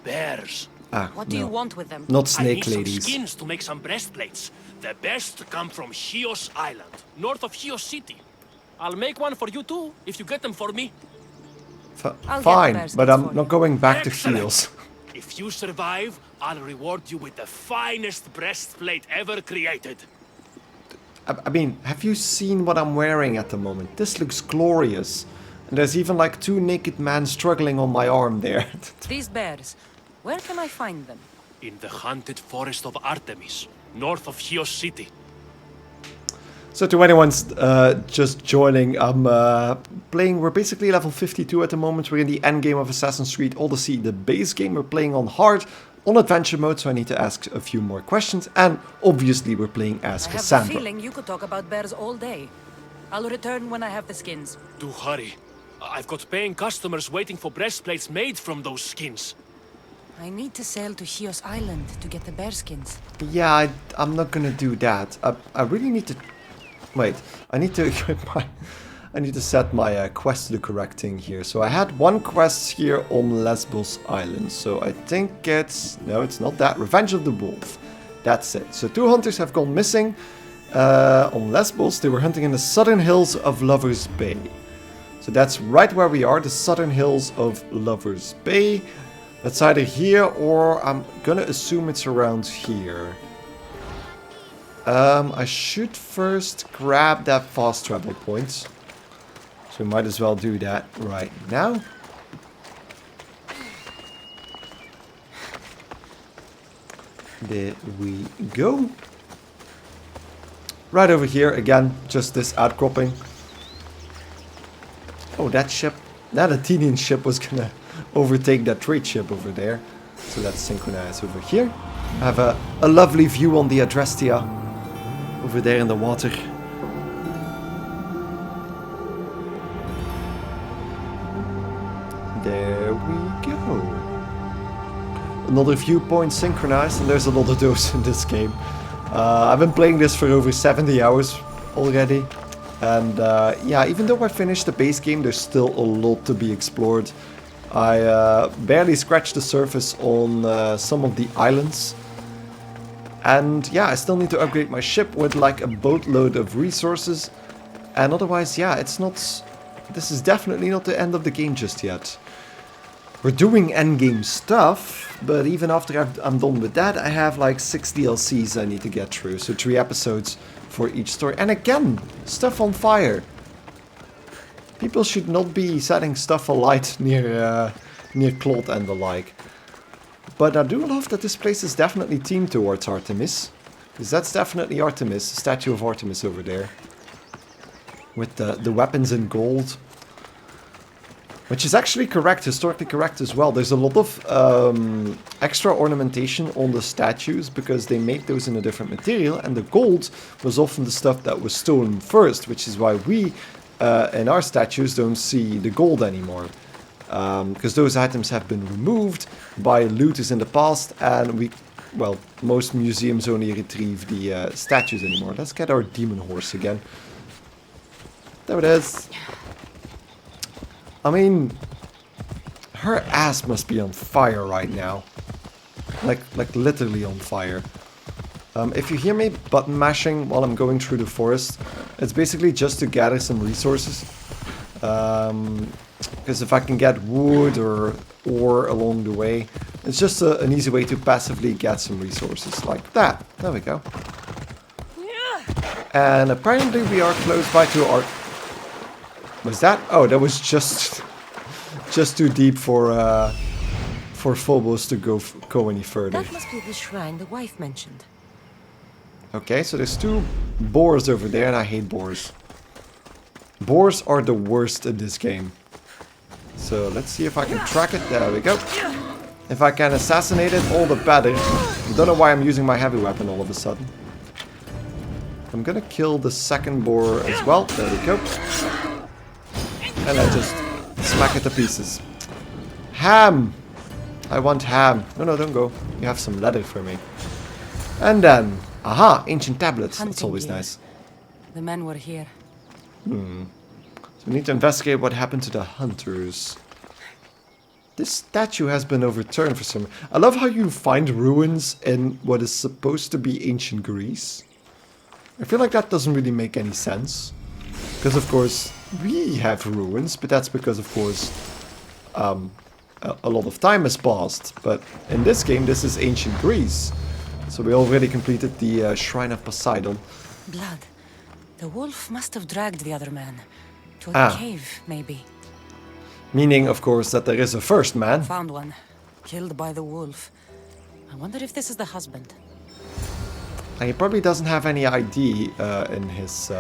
Bears. What do you want with them? Not I need snake some ladies. skins to make some breastplates. The best come from Chios Island, north of Chios City. I'll make one for you too, if you get them for me. I'll Fine, get the but baskets I'm for not you. going back Excellent. to Chios. If you survive, I'll reward you with the finest breastplate ever created. I mean, have you seen what I'm wearing at the moment? This looks glorious. And there's even like 2 naked men struggling on my arm there. These bears, where can I find them? In the haunted forest of Artemis, north of Chios City. So to anyone just joining, I'm playing, we're basically level 52 at the moment. We're in the endgame of Assassin's Creed Odyssey, the base game. We're playing on hard, on adventure mode, so I need to ask a few more questions. And obviously we're playing as I have the Kassandra. feeling you could talk about bears all day. I'll return when I have the skins. Do hurry. I've got paying customers waiting for breastplates made from those skins. I need to sail to Chios Island to get the bear skins. Yeah, I'm not gonna do that. I really need to... Wait, I need to equip my... I need to set my quest to the correct thing here. So I had 1 quest here on Lesbos Island. So I think it's... No, it's not that. Revenge of the Wolf. That's it. So 2 hunters have gone missing on Lesbos. They were hunting in the southern hills of Lover's Bay. So that's right where we are, the southern hills of Lover's Bay. That's either here or I'm gonna assume it's around here. I should first grab that fast travel point. So we might as well do that right now. There we go. Right over here, again, just this outcropping. Oh, that ship, that Athenian ship was gonna overtake that trade ship over there. So let's synchronize over here. I have a lovely view on the Adrestia over there in the water. There we go. Another viewpoint synchronized, and there's a lot of those in this game. I've been playing this for over 70 hours already. And yeah, even though I finished the base game, there's still a lot to be explored. I barely scratched the surface on some of the islands. And yeah, I still need to upgrade my ship with like a boatload of resources. And otherwise, yeah, it's not... This is definitely not the end of the game just yet. We're doing endgame stuff, but even after I'm done with that, I have like 6 DLCs I need to get through. So 3 episodes for each story. And again, stuff on fire. People should not be setting stuff alight near Claude and the like. But I do love that this place is definitely themed towards Artemis. Because that's definitely Artemis, the statue of Artemis over there. With the weapons in gold. Which is actually correct, historically correct as well. There's a lot of extra ornamentation on the statues because they made those in a different material. And the gold was often the stuff that was stolen first, which is why we, in our statues, don't see the gold anymore. Because those items have been removed by looters in the past, and well, most museums only retrieve the statues anymore. Let's get our demon horse again. There it is. I mean, her ass must be on fire right now. Like literally on fire. If you hear me button mashing while I'm going through the forest, it's basically just to gather some resources. Because if I can get wood or ore along the way, it's just an easy way to passively get some resources like that. There we go. And apparently we are close by to our... Was that? Oh, that was just too deep for Phobos to go any further. That must be the shrine the wife mentioned. Okay, so there's 2 boars over there, and I hate boars. Boars are the worst in this game. So let's see if I can track it. There we go. If I can assassinate it, all the better. Don't know why I'm using my heavy weapon all of a sudden. I'm gonna kill the second boar as well. There we go. And I just smack it to pieces. Ham! I want ham. No, don't go. You have some leather for me. And then, aha, ancient tablets. That's always nice. The men were here. So we need to investigate what happened to the hunters. This statue has been overturned for some... I love how you find ruins in what is supposed to be ancient Greece. I feel like that doesn't really make any sense. Because, of course, we have ruins, but that's because, of course, a lot of time has passed. But in this game, this is ancient Greece. So we already completed the Shrine of Poseidon. Blood. The wolf must have dragged the other man. To a cave, maybe. Meaning, of course, that there is a first man. Found one. Killed by the wolf. I wonder if this is the husband. And he probably doesn't have any ID in his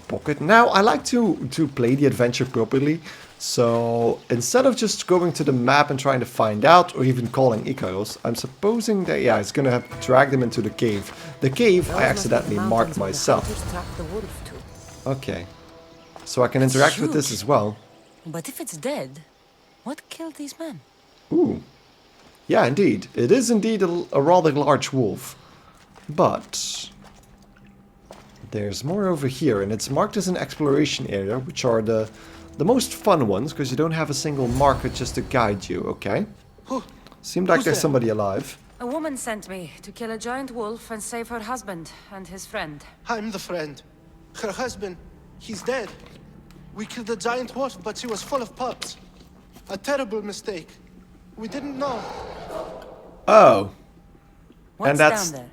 pocket. Now, I like to play the adventure properly. So, instead of just going to the map and trying to find out, or even calling Icaros, I'm supposing that, yeah, it's gonna have to drag them into the cave. The cave, I accidentally marked myself. Okay. So I can interact with this as well. But if it's dead, what killed these men? Ooh. Yeah, indeed. It is indeed a rather large wolf. But there's more over here, and it's marked as an exploration area, which are the most fun ones, because you don't have a single marker just to guide you, okay? Seemed like there's somebody alive. A woman sent me to kill a giant wolf and save her husband and his friend. I'm the friend. Her husband, he's dead. We killed the giant wolf, but she was full of pups. A terrible mistake. We didn't know. Oh. What's And that's, down there?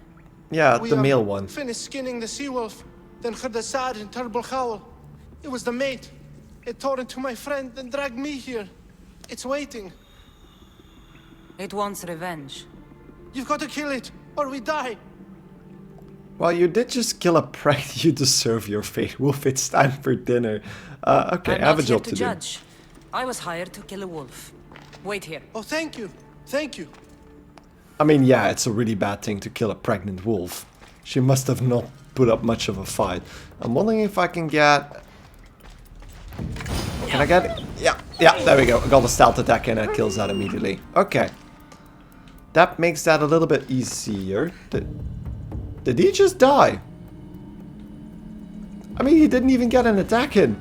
yeah, We the male one. finished skinning the sea wolf, then heard a sad and terrible howl. It was the mate. It tore into my friend and dragged me here. It's waiting. It wants revenge. You've got to kill it, or we die. Well, you did just kill a prey. You deserve your fate. Wolf, it's time for dinner. Okay, I'm I have a not here job to to do. judge. I was hired to kill a wolf. Wait here. Oh, thank you. Thank you. I mean, yeah, it's a really bad thing to kill a pregnant wolf. She must have not put up much of a fight. I'm wondering if I can get... Can I get it? Yeah, there we go. I got a stealth attack and it kills that immediately. Okay. That makes that a little bit easier. Did he just die? I mean, he didn't even get an attack in.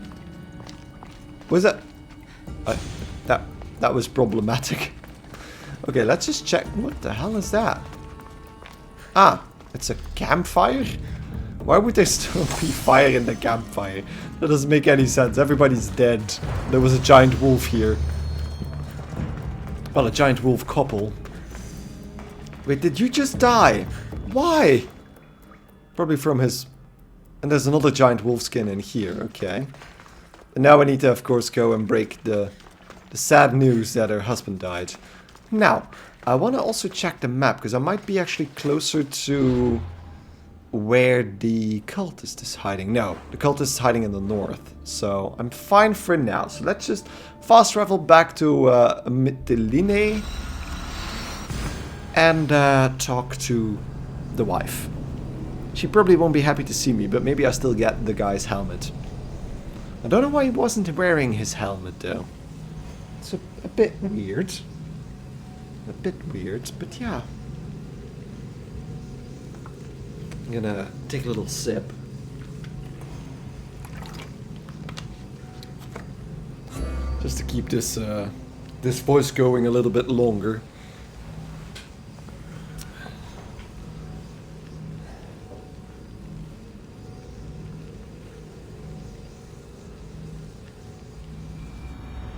Was that... that was problematic. Okay, let's just check. What the hell is that? Ah, it's a campfire? Why would there still be fire in the campfire? That doesn't make any sense. Everybody's dead. There was a giant wolf here. Well, a giant wolf couple. Wait, did you just die? Why? Probably from his... And there's another giant wolf skin in here, okay. And now I need to, of course, go and break the sad news that her husband died. Now, I want to also check the map, because I might be actually closer to where the cultist is hiding. No, the cultist is hiding in the north, so I'm fine for now. So let's just fast travel back to Mytilene and talk to the wife. She probably won't be happy to see me, but maybe I still get the guy's helmet. I don't know why he wasn't wearing his helmet, though. It's a bit weird. A bit weird, but yeah. I'm gonna take a little sip. Just to keep this this voice going a little bit longer.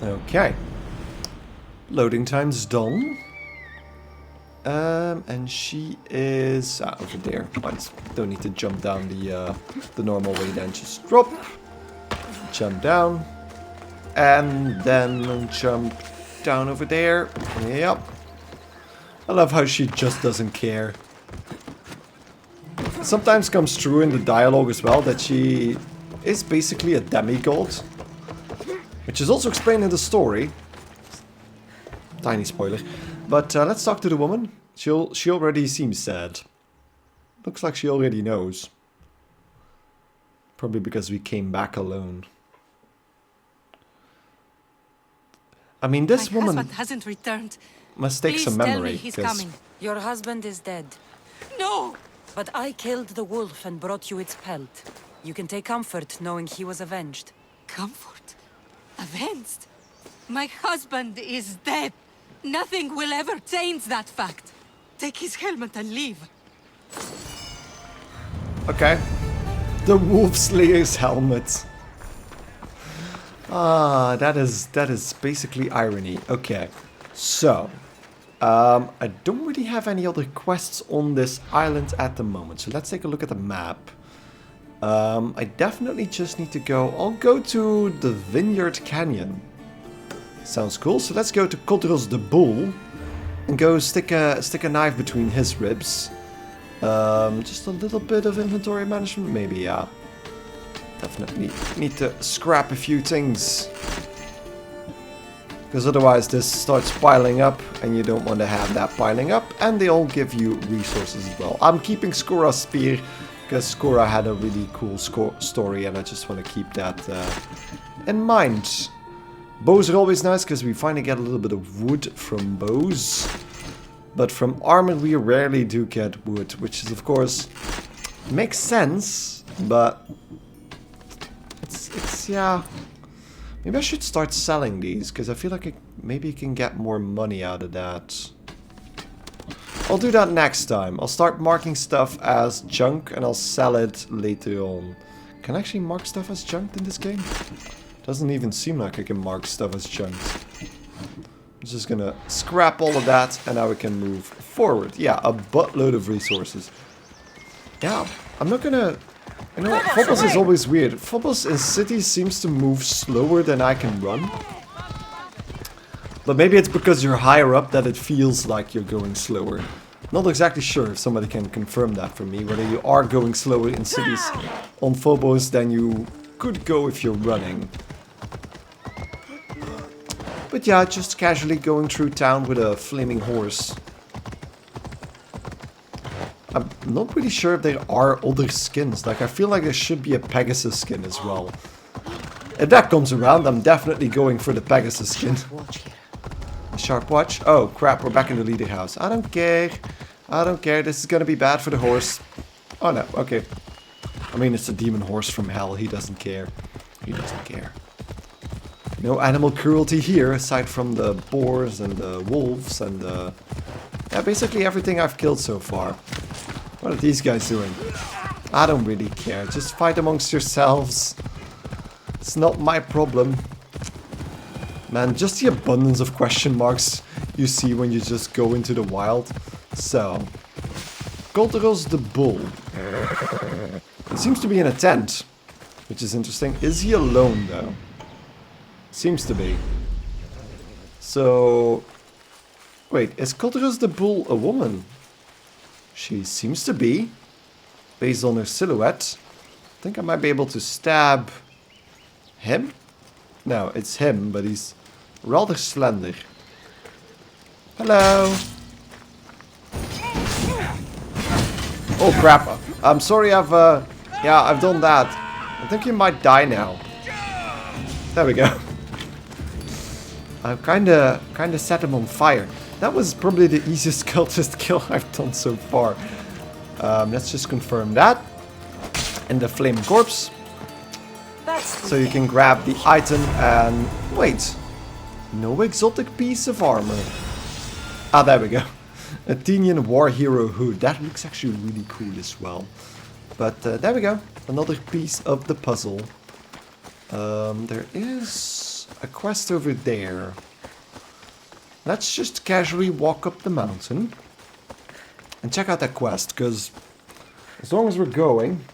Okay. Loading time's done. And she is over there. I just don't need to jump down the normal way then. Just drop, jump down, and then jump down over there. Yep. I love how she just doesn't care. It sometimes comes through in the dialogue as well that she is basically a demigod, which is also explained in the story. Tiny spoiler. But let's talk to the woman. She already seems sad. Looks like she already knows. Probably because we came back alone. I mean, this My woman husband hasn't returned. must take Please some tell memory. me he's 'cause- coming. Your husband is dead. No! But I killed the wolf and brought you its pelt. You can take comfort knowing he was avenged. Comfort? Avenged? My husband is dead. Nothing will ever change that fact. Take his helmet and leave. Okay. The Wolf Slayer's helmet. Ah, that is basically irony. Okay. So, I don't really have any other quests on this island at the moment. So let's take a look at the map. I definitely just need to go... I'll go to the Vineyard Canyon. Sounds cool. So let's go to Kodros the Bull and go stick a knife between his ribs. Just a little bit of inventory management, maybe. Yeah, definitely need to scrap a few things, because otherwise this starts piling up, and you don't want to have that piling up. And they all give you resources as well. I'm keeping Skora's spear because Skora had a really cool story, and I just want to keep that in mind. Bows are always nice because we finally get a little bit of wood from bows. But from armor we rarely do get wood, which is of course makes sense, but it's yeah. Maybe I should start selling these, because I feel like maybe you can get more money out of that. I'll do that next time. I'll start marking stuff as junk and I'll sell it later on. Can I actually mark stuff as junk in this game? Doesn't even seem like I can mark stuff as junk. I'm just gonna scrap all of that and now we can move forward. Yeah, a buttload of resources. Yeah, I'm not gonna... You know, Phobos is always weird. Phobos in cities seems to move slower than I can run. But maybe it's because you're higher up that it feels like you're going slower. Not exactly sure if somebody can confirm that for me, whether you are going slower in cities on Phobos than you could go if you're running. But yeah, just casually going through town with a flaming horse. I'm not really sure if there are other skins. Like, I feel like there should be a Pegasus skin as well. If that comes around, I'm definitely going for the Pegasus skin. A sharp watch? Oh crap, we're back in the leader house. I don't care. I don't care. This is gonna be bad for the horse. Oh no, okay. I mean, it's a demon horse from hell. He doesn't care. He doesn't care. No animal cruelty here, aside from the boars and the wolves and the... Yeah, basically everything I've killed so far. What are these guys doing? I don't really care. Just fight amongst yourselves. It's not my problem. Man, just the abundance of question marks you see when you just go into the wild. So, Golteros the Bull. He seems to be in a tent, which is interesting. Is he alone though? Seems to be. So, wait, is Golteros the Bull a woman? She seems to be, based on her silhouette. I think I might be able to stab him. No, it's him, but he's rather slender. Hello. Oh crap! I'm sorry. I've done that. I think you might die now. There we go. I've kinda set him on fire. That was probably the easiest cultist kill I've done so far. Let's just confirm that. And the flaming corpse. So you can grab the item and... Wait. No exotic piece of armor. Ah, there we go. Athenian war hero hood. That looks actually really cool as well. But there we go. Another piece of the puzzle. There is a quest over there. Let's just casually walk up the mountain and check out that quest, because as long as we're going...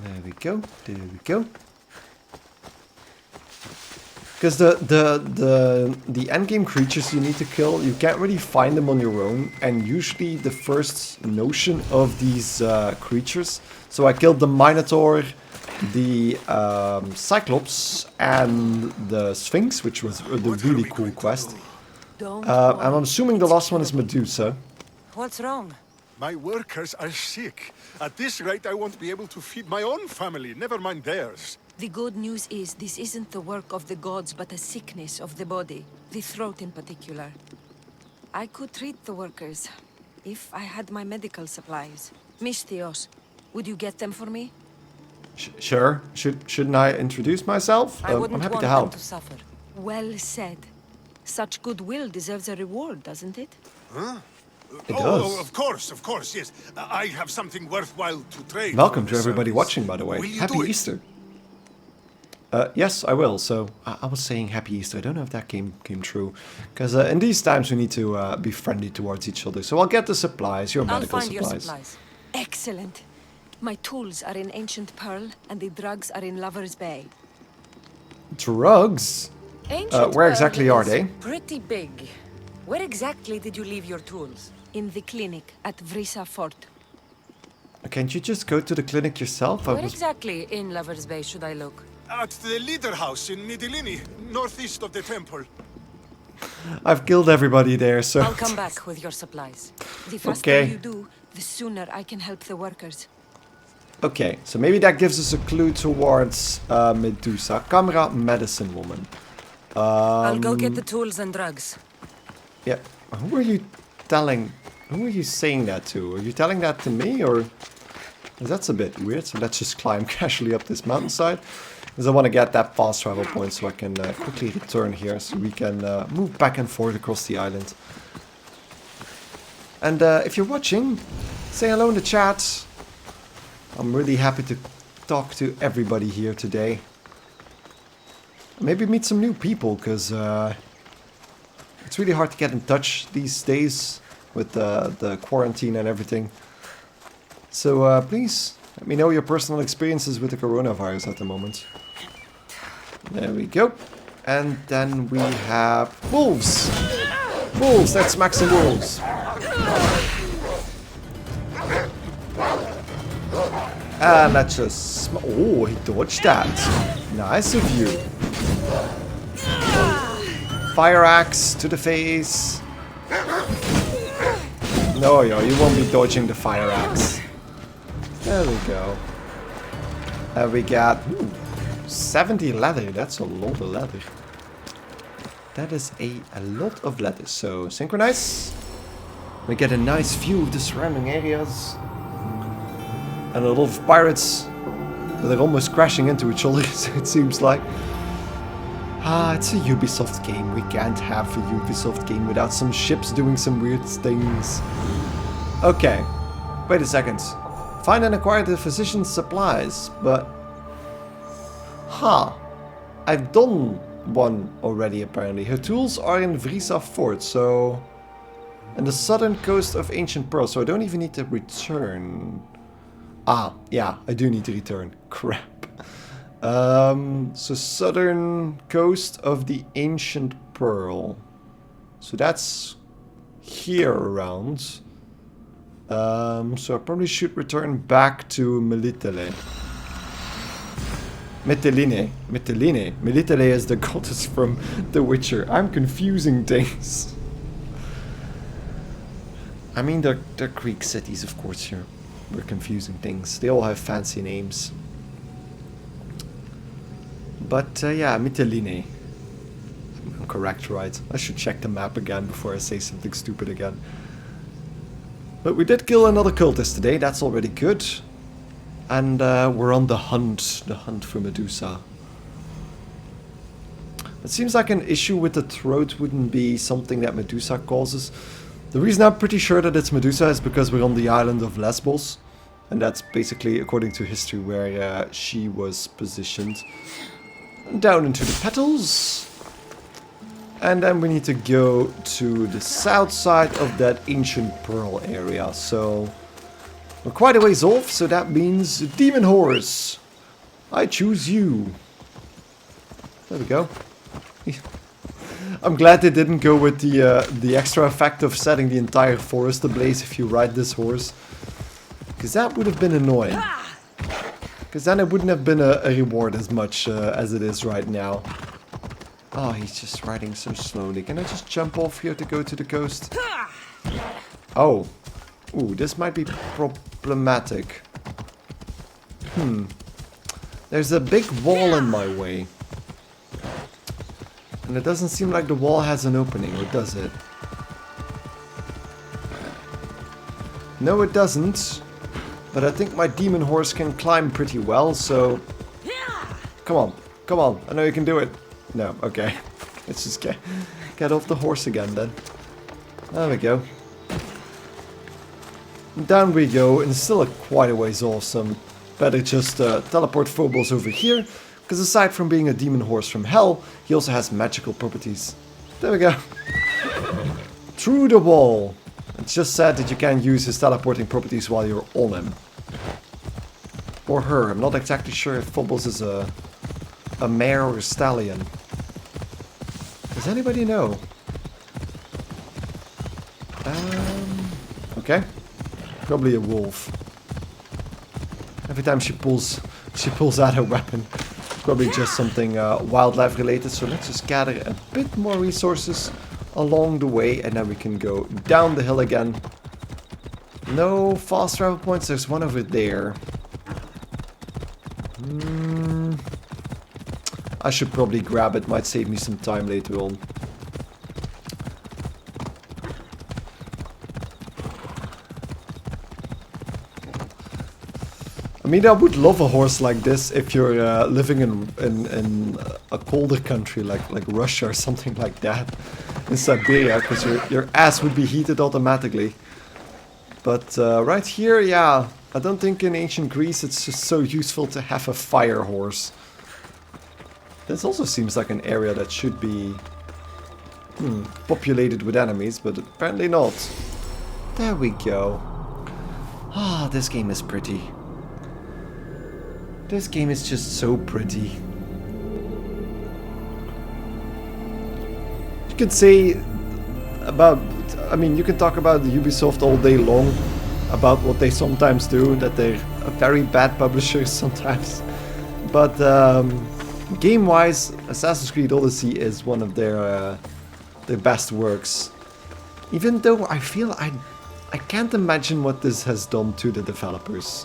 There we go, there we go. Because the endgame creatures you need to kill, you can't really find them on your own, and usually the first notion of these creatures... So I killed the Minotaur, the Cyclops, and the Sphinx, which was the really cool quest. And I'm assuming the last one is Medusa. What's wrong? My workers are sick. At this rate, I won't be able to feed my own family, never mind theirs. The good news is this isn't the work of the gods, but a sickness of the body, the throat in particular. I could treat the workers if I had my medical supplies. Misthios, would you get them for me? Sure. Shouldn't I introduce myself? I wouldn't I'm happy want to help. them to suffer. Well said. Such goodwill deserves a reward, doesn't it? Huh? It does. Oh, of course, yes. I have something worthwhile to trade. Welcome for to this everybody service. watching, by the way. Will you Happy do it? Easter. Yes, I will. So, I was saying Happy Easter. I don't know if that came true. Because in these times we need to be friendly towards each other. So I'll get the supplies, your medical I'll find supplies. your supplies. Excellent. My tools are in Ancient Pearl, and the drugs are in Lover's Bay. Drugs? Ancient Where Pearl exactly are is they? Pretty big. Where exactly did you leave your tools? In the clinic at Vrisa Fort. Can't you just go to the clinic yourself? Where exactly in Lover's Bay should I look? At the leader house in Midilini, northeast of the temple. I've killed everybody there, so... I'll come back with your supplies. The faster Okay. you do, the sooner I can help the workers. Okay, so maybe that gives us a clue towards Medusa. Camera medicine woman. I'll go get the tools and drugs. Yeah, who are you telling... Who are you saying that to? Are you telling that to me, or... That's a bit weird, so let's just climb casually up this mountainside. Because I want to get that fast travel point so I can quickly return here, so we can move back and forth across the island. And if you're watching, say hello in the chat. I'm really happy to talk to everybody here today. Maybe meet some new people, because it's really hard to get in touch these days with the quarantine and everything. So please, let me know your personal experiences with the coronavirus at the moment. There we go. And then we have wolves. Wolves, let's smack some wolves. And let's just... Oh, he dodged that. Nice of you. Fire axe to the face. No, yo, you won't be dodging the fire axe. There we go. And we got 70 leather. That's a lot of leather. That is a lot of leather. So, synchronize. We get a nice view of the surrounding areas. And a lot of pirates that are almost crashing into each other, it seems like. It's a Ubisoft game. We can't have a Ubisoft game without some ships doing some weird things. Okay. Wait a second. Find and acquire the physician's supplies, but... I've done one already, apparently. Her tools are in Vrisa Fort, so... And the southern coast of Ancient Pearl, so I don't even need to return. Yeah, I do need to return. Crap. So southern coast of the Ancient Pearl. So that's here around. So I probably should return back to Melitele. Mytilene. Melitele is the goddess from The Witcher. I'm confusing things. I mean, they're Greek cities, of course, here. We're confusing things. They all have fancy names. But, yeah, Mytilene. I'm correct, right? I should check the map again before I say something stupid again. But we did kill another cultist today, that's already good. And we're on the hunt for Medusa. It seems like an issue with the throat wouldn't be something that Medusa causes. The reason I'm pretty sure that it's Medusa is because we're on the island of Lesbos. And that's basically, according to history, where she was positioned. Down into the petals. And then we need to go to the south side of that Ancient Pearl area. So we're quite a ways off, so that means Demon Horse. I choose you. There we go. I'm glad they didn't go with the extra effect of setting the entire forest ablaze if you ride this horse. Because that would have been annoying. Because then it wouldn't have been a reward as much as it is right now. Oh, he's just riding so slowly. Can I just jump off here to go to the coast? Oh. Ooh, this might be problematic. There's a big wall in my way. And it doesn't seem like the wall has an opening, or does it? No, it doesn't. But I think my demon horse can climb pretty well, so... Come on, come on, I know you can do it. No, okay. Let's just get off the horse again then. There we go. Down we go, and still quite a ways off, so better just teleport Phobos over here, because aside from being a demon horse from hell, he also has magical properties. There we go. Through the wall. It's just said that you can use his teleporting properties while you're on him. Or her. I'm not exactly sure if Phobos is a mare or a stallion. Does anybody know? Okay. Probably a wolf. Every time she pulls out her weapon. Probably just something wildlife related. So let's just gather a bit more resources along the way. And then we can go down the hill again. No fast travel points. There's one over there. I should probably grab it. Might save me some time later on. I mean, I would love a horse like this if you're living in a colder country like Russia or something like that. In Siberia, because your ass would be heated automatically. But right here, yeah, I don't think in ancient Greece it's just so useful to have a fire horse. This also seems like an area that should be populated with enemies, but apparently not. There we go. Ah, this game is pretty. This game is just so pretty. You can say about, I mean, you can talk about Ubisoft all day long about what they sometimes do, that they're a very bad publisher sometimes. But game-wise, Assassin's Creed Odyssey is one of their best works. Even though I feel I can't imagine what this has done to the developers.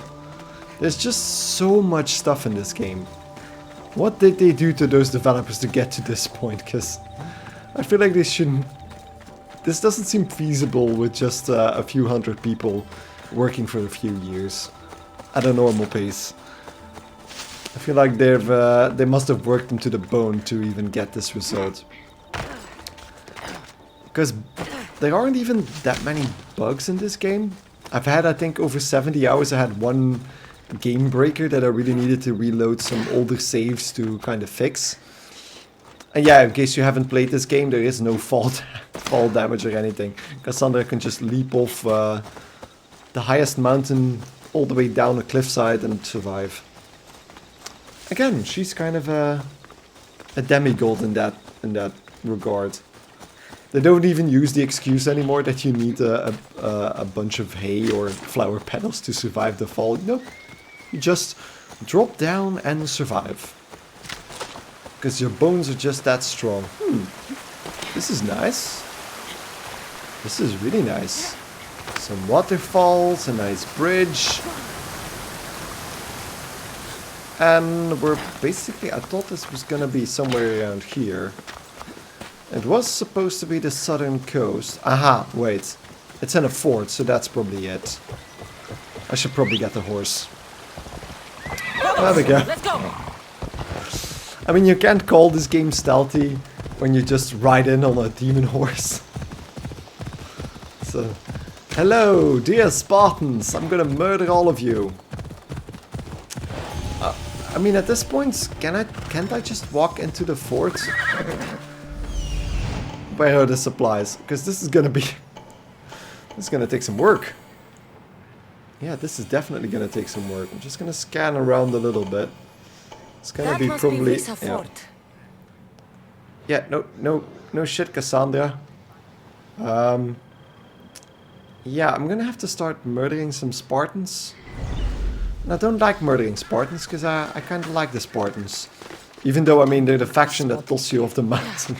There's just so much stuff in this game. What did they do to those developers to get to this point? Because I feel like they shouldn't... This doesn't seem feasible with just a few hundred people working for a few years at a normal pace. I feel like they must have worked them to the bone to even get this result. Because there aren't even that many bugs in this game. I've had, I think, over 70 hours. I had one game breaker that I really needed to reload some older saves to kind of fix. And yeah, in case you haven't played this game, there is no fall damage or anything. Kassandra can just leap off the highest mountain all the way down a cliffside and survive. Again, she's kind of a demigod in that regard. They don't even use the excuse anymore that you need a bunch of hay or flower petals to survive the fall. Nope. You just drop down and survive. Because your bones are just that strong. This is nice. This is really nice. Some waterfalls, a nice bridge. And we're basically... I thought this was gonna be somewhere around here. It was supposed to be the southern coast. Aha, wait. It's in a fort, so that's probably it. I should probably get the horse. There we go. Let's go. I mean, you can't call this game stealthy when you just ride in on a demon horse. So, hello, dear Spartans. I'm gonna murder all of you. I mean, at this point, can't I just walk into the fort? Where are the supplies? Because this is gonna be... This is gonna take some work. Yeah, this is definitely gonna take some work. I'm just gonna scan around a little bit. It's gonna be probably... Yeah, no shit, Kassandra. Yeah, I'm gonna have to start murdering some Spartans. And I don't like murdering Spartans, because I kind of like the Spartans. Even though, I mean, they're the faction that toss you off the mountain.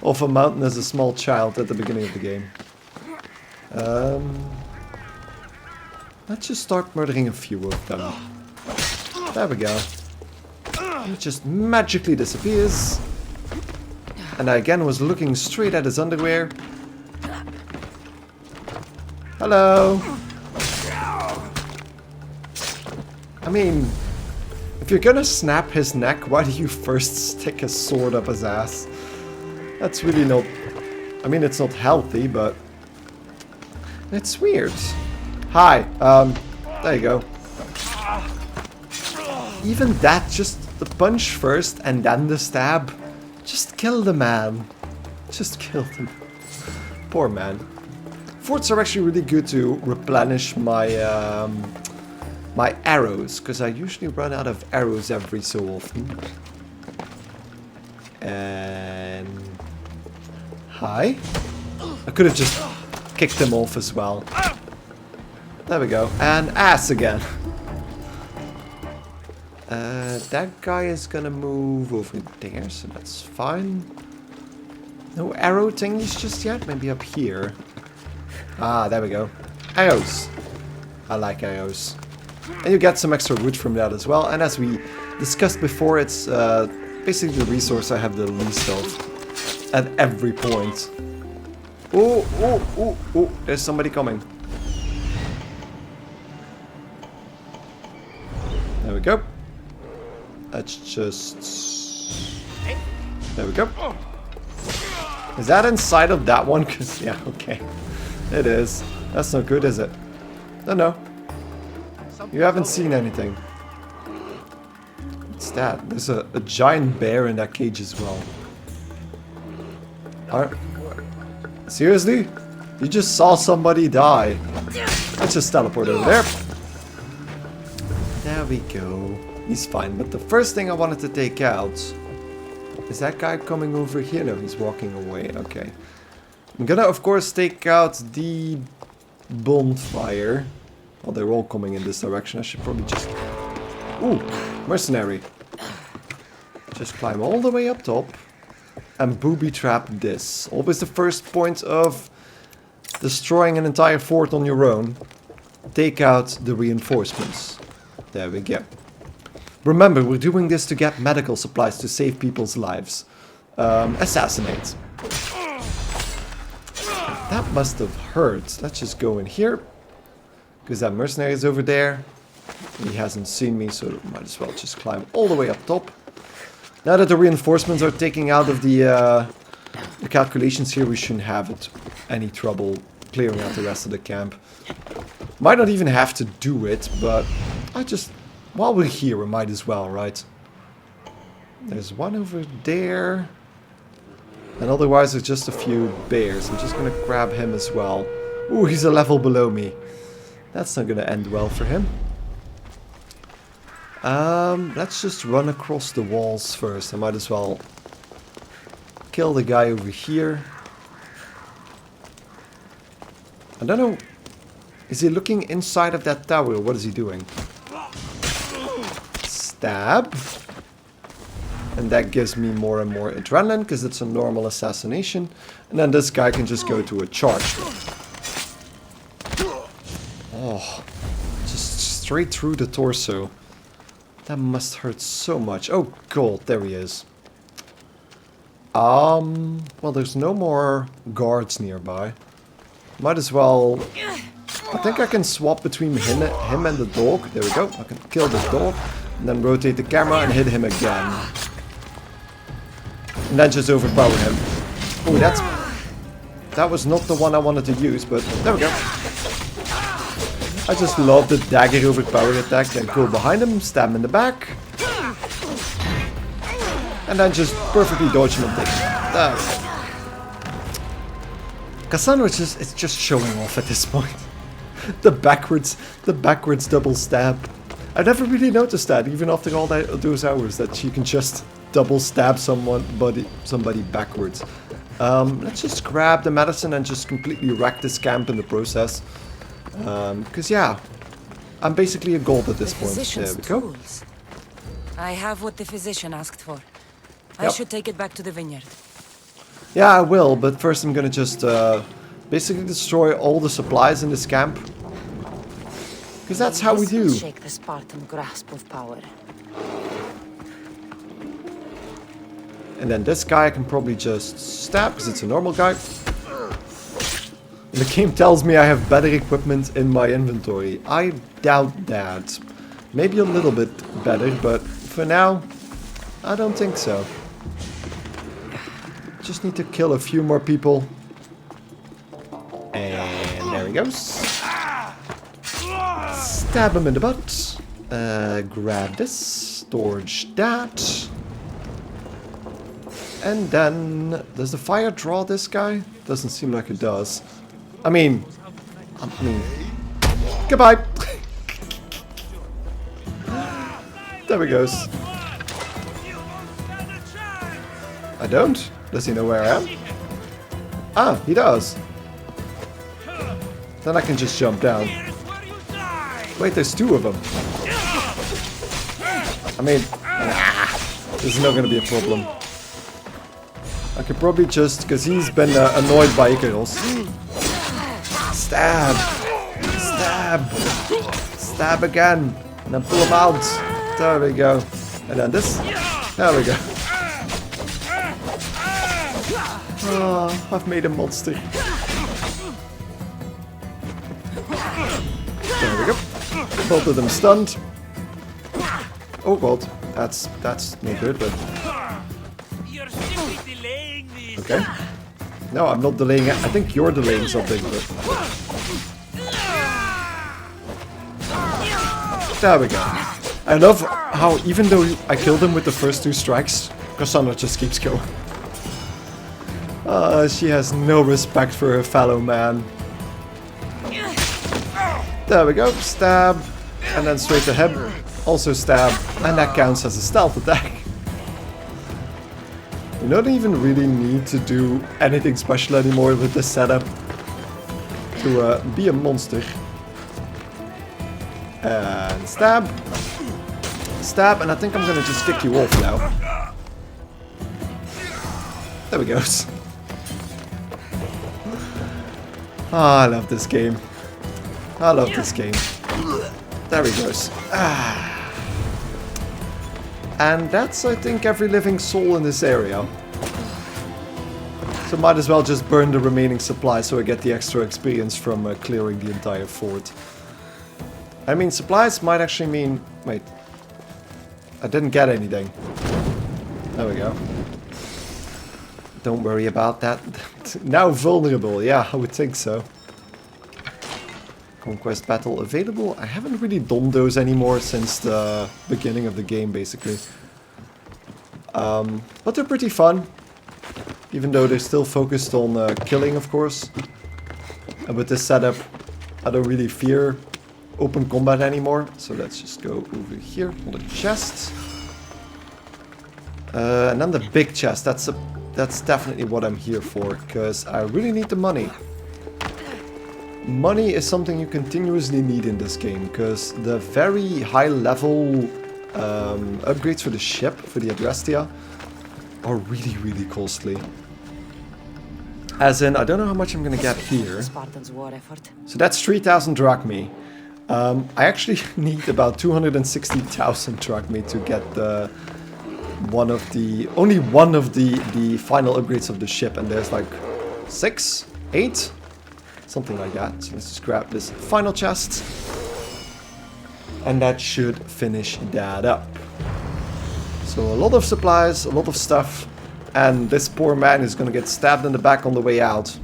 Off a mountain as a small child at the beginning of the game. Let's just start murdering a few of them. There we go. It just magically disappears. And I again was looking straight at his underwear. Hello! I mean, if you're gonna snap his neck, why do you first stick a sword up his ass? That's really not... I mean, it's not healthy, but... It's weird. Hi, there you go. Even that, just the punch first and then the stab. Just kill the man. Just kill him. Poor man. Forts are actually really good to replenish my my arrows, because I usually run out of arrows every so often. And Hi. I could have just kicked him off as well. There we go. And ass again. That guy is gonna move over there, so that's fine. No arrow thingies just yet? Maybe up here. Ah, there we go. Arrows. I like arrows. And you get some extra wood from that as well. And as we discussed before, it's basically the resource I have the least of at every point. Oh, oh, oh, oh, there's somebody coming. There we go. Let's just... There we go. Is that inside of that one? Cause yeah, okay. It is. That's not good, is it? No. You haven't seen anything. What's that? There's a giant bear in that cage as well. Seriously? You just saw somebody die. Let's just teleport over there. There we go. He's fine. But the first thing I wanted to take out... Is that guy coming over here? No, he's walking away. Okay. I'm gonna, of course, take out the bonfire. Well, they're all coming in this direction. I should probably just... Ooh, mercenary. Just climb all the way up top. And booby trap this. Always the first point of destroying an entire fort on your own. Take out the reinforcements. There we go. Remember, we're doing this to get medical supplies to save people's lives. Assassinate. That must have hurt. Let's just go in here. Because that mercenary is over there. He hasn't seen me, so might as well just climb all the way up top. Now that the reinforcements are taking out of the calculations here, we shouldn't have any trouble clearing out the rest of the camp. Might not even have to do it, but I just... While we're here, we might as well, right? There's one over there. And otherwise, there's just a few bears. I'm just going to grab him as well. Ooh, he's a level below me. That's not going to end well for him. Let's just run across the walls first. I might as well kill the guy over here. I don't know. Is he looking inside of that tower? What is he doing? Stab. And that gives me more and more adrenaline because it's a normal assassination. And then this guy can just go to a charge. Oh, just straight through the torso. That must hurt so much. Oh god, there he is. Well, there's no more guards nearby. Might as well... I think I can swap between him and the dog. There we go. I can kill the dog. And then rotate the camera and hit him again. And then just overpower him. Oh, that was not the one I wanted to use, but there we go. I just love the dagger overpower attack. Then go behind him, stab him in the back. And then just perfectly dodge him and take him. Kassandra is just showing off at this point. the backwards double stab. I never really noticed that, even after all those hours, that she can just double stab somebody backwards. Let's just grab the medicine and just completely wreck this camp in the process. Because yeah, I'm basically a gold at this point. There we go. Tools. I have what the physician asked for. I Yep. should take it back to the vineyard. Yeah, I will, but first I'm gonna just basically destroy all the supplies in this camp. Because that's how we do. Shake the Spartan grasp of power. And then this guy I can probably just stab, because it's a normal guy. And the game tells me I have better equipment in my inventory. I doubt that. Maybe a little bit better, but for now, I don't think so. Just need to kill a few more people. And there he goes. Stab him in the butt. Grab this. Storage that. And then... Does the fire draw this guy? Doesn't seem like it does. I mean... Goodbye! There he goes. I don't? Does he know where I am? Ah, he does. Then I can just jump down. Wait, there's 2 of them. I mean, this is not going to be a problem. I could probably just, because he's been annoyed by Icarus. Stab! Stab! Stab again! And then pull him out. There we go. And then this. There we go. Oh, I've made a monster. There we go. Both of them stunned. Oh god, that's not good, but You're simply delaying this. okay. No, I'm not delaying it. I think you're delaying something, but there we go. I love how even though I killed him with the first 2 strikes, Kassandra just keeps going. She has no respect for her fellow man. There we go, stab, and then straight to him, also stab, and that counts as a stealth attack. You don't even really need to do anything special anymore with this setup to be a monster. And stab, stab, and I think I'm gonna just kick you off now. There we go. Ah, I love this game. I love this game. There he goes. Ah. And that's, I think, every living soul in this area. So might as well just burn the remaining supply so I get the extra experience from clearing the entire fort. I mean, supplies might actually mean... Wait. I didn't get anything. There we go. Don't worry about that. Now vulnerable. Yeah, I would think so. Conquest battle available. I haven't really done those anymore since the beginning of the game, basically. But they're pretty fun. Even though they're still focused on killing, of course. And with this setup, I don't really fear open combat anymore. So let's just go over here on the chest. And then the big chest. That's definitely what I'm here for, because I really need the money. Money is something you continuously need in this game, because the very high level upgrades for the ship, for the Adrestia, are really, really costly. As in, I don't know how much I'm gonna get here. Spartan's war effort. So that's 3,000 drachmae. I actually need about 260,000 drachmae to get only one of the final upgrades of the ship, and there's like 6, 8, something like that. So let's just grab this final chest, and that should finish that up. So a lot of supplies, a lot of stuff, and this poor man is gonna get stabbed in the back on the way out.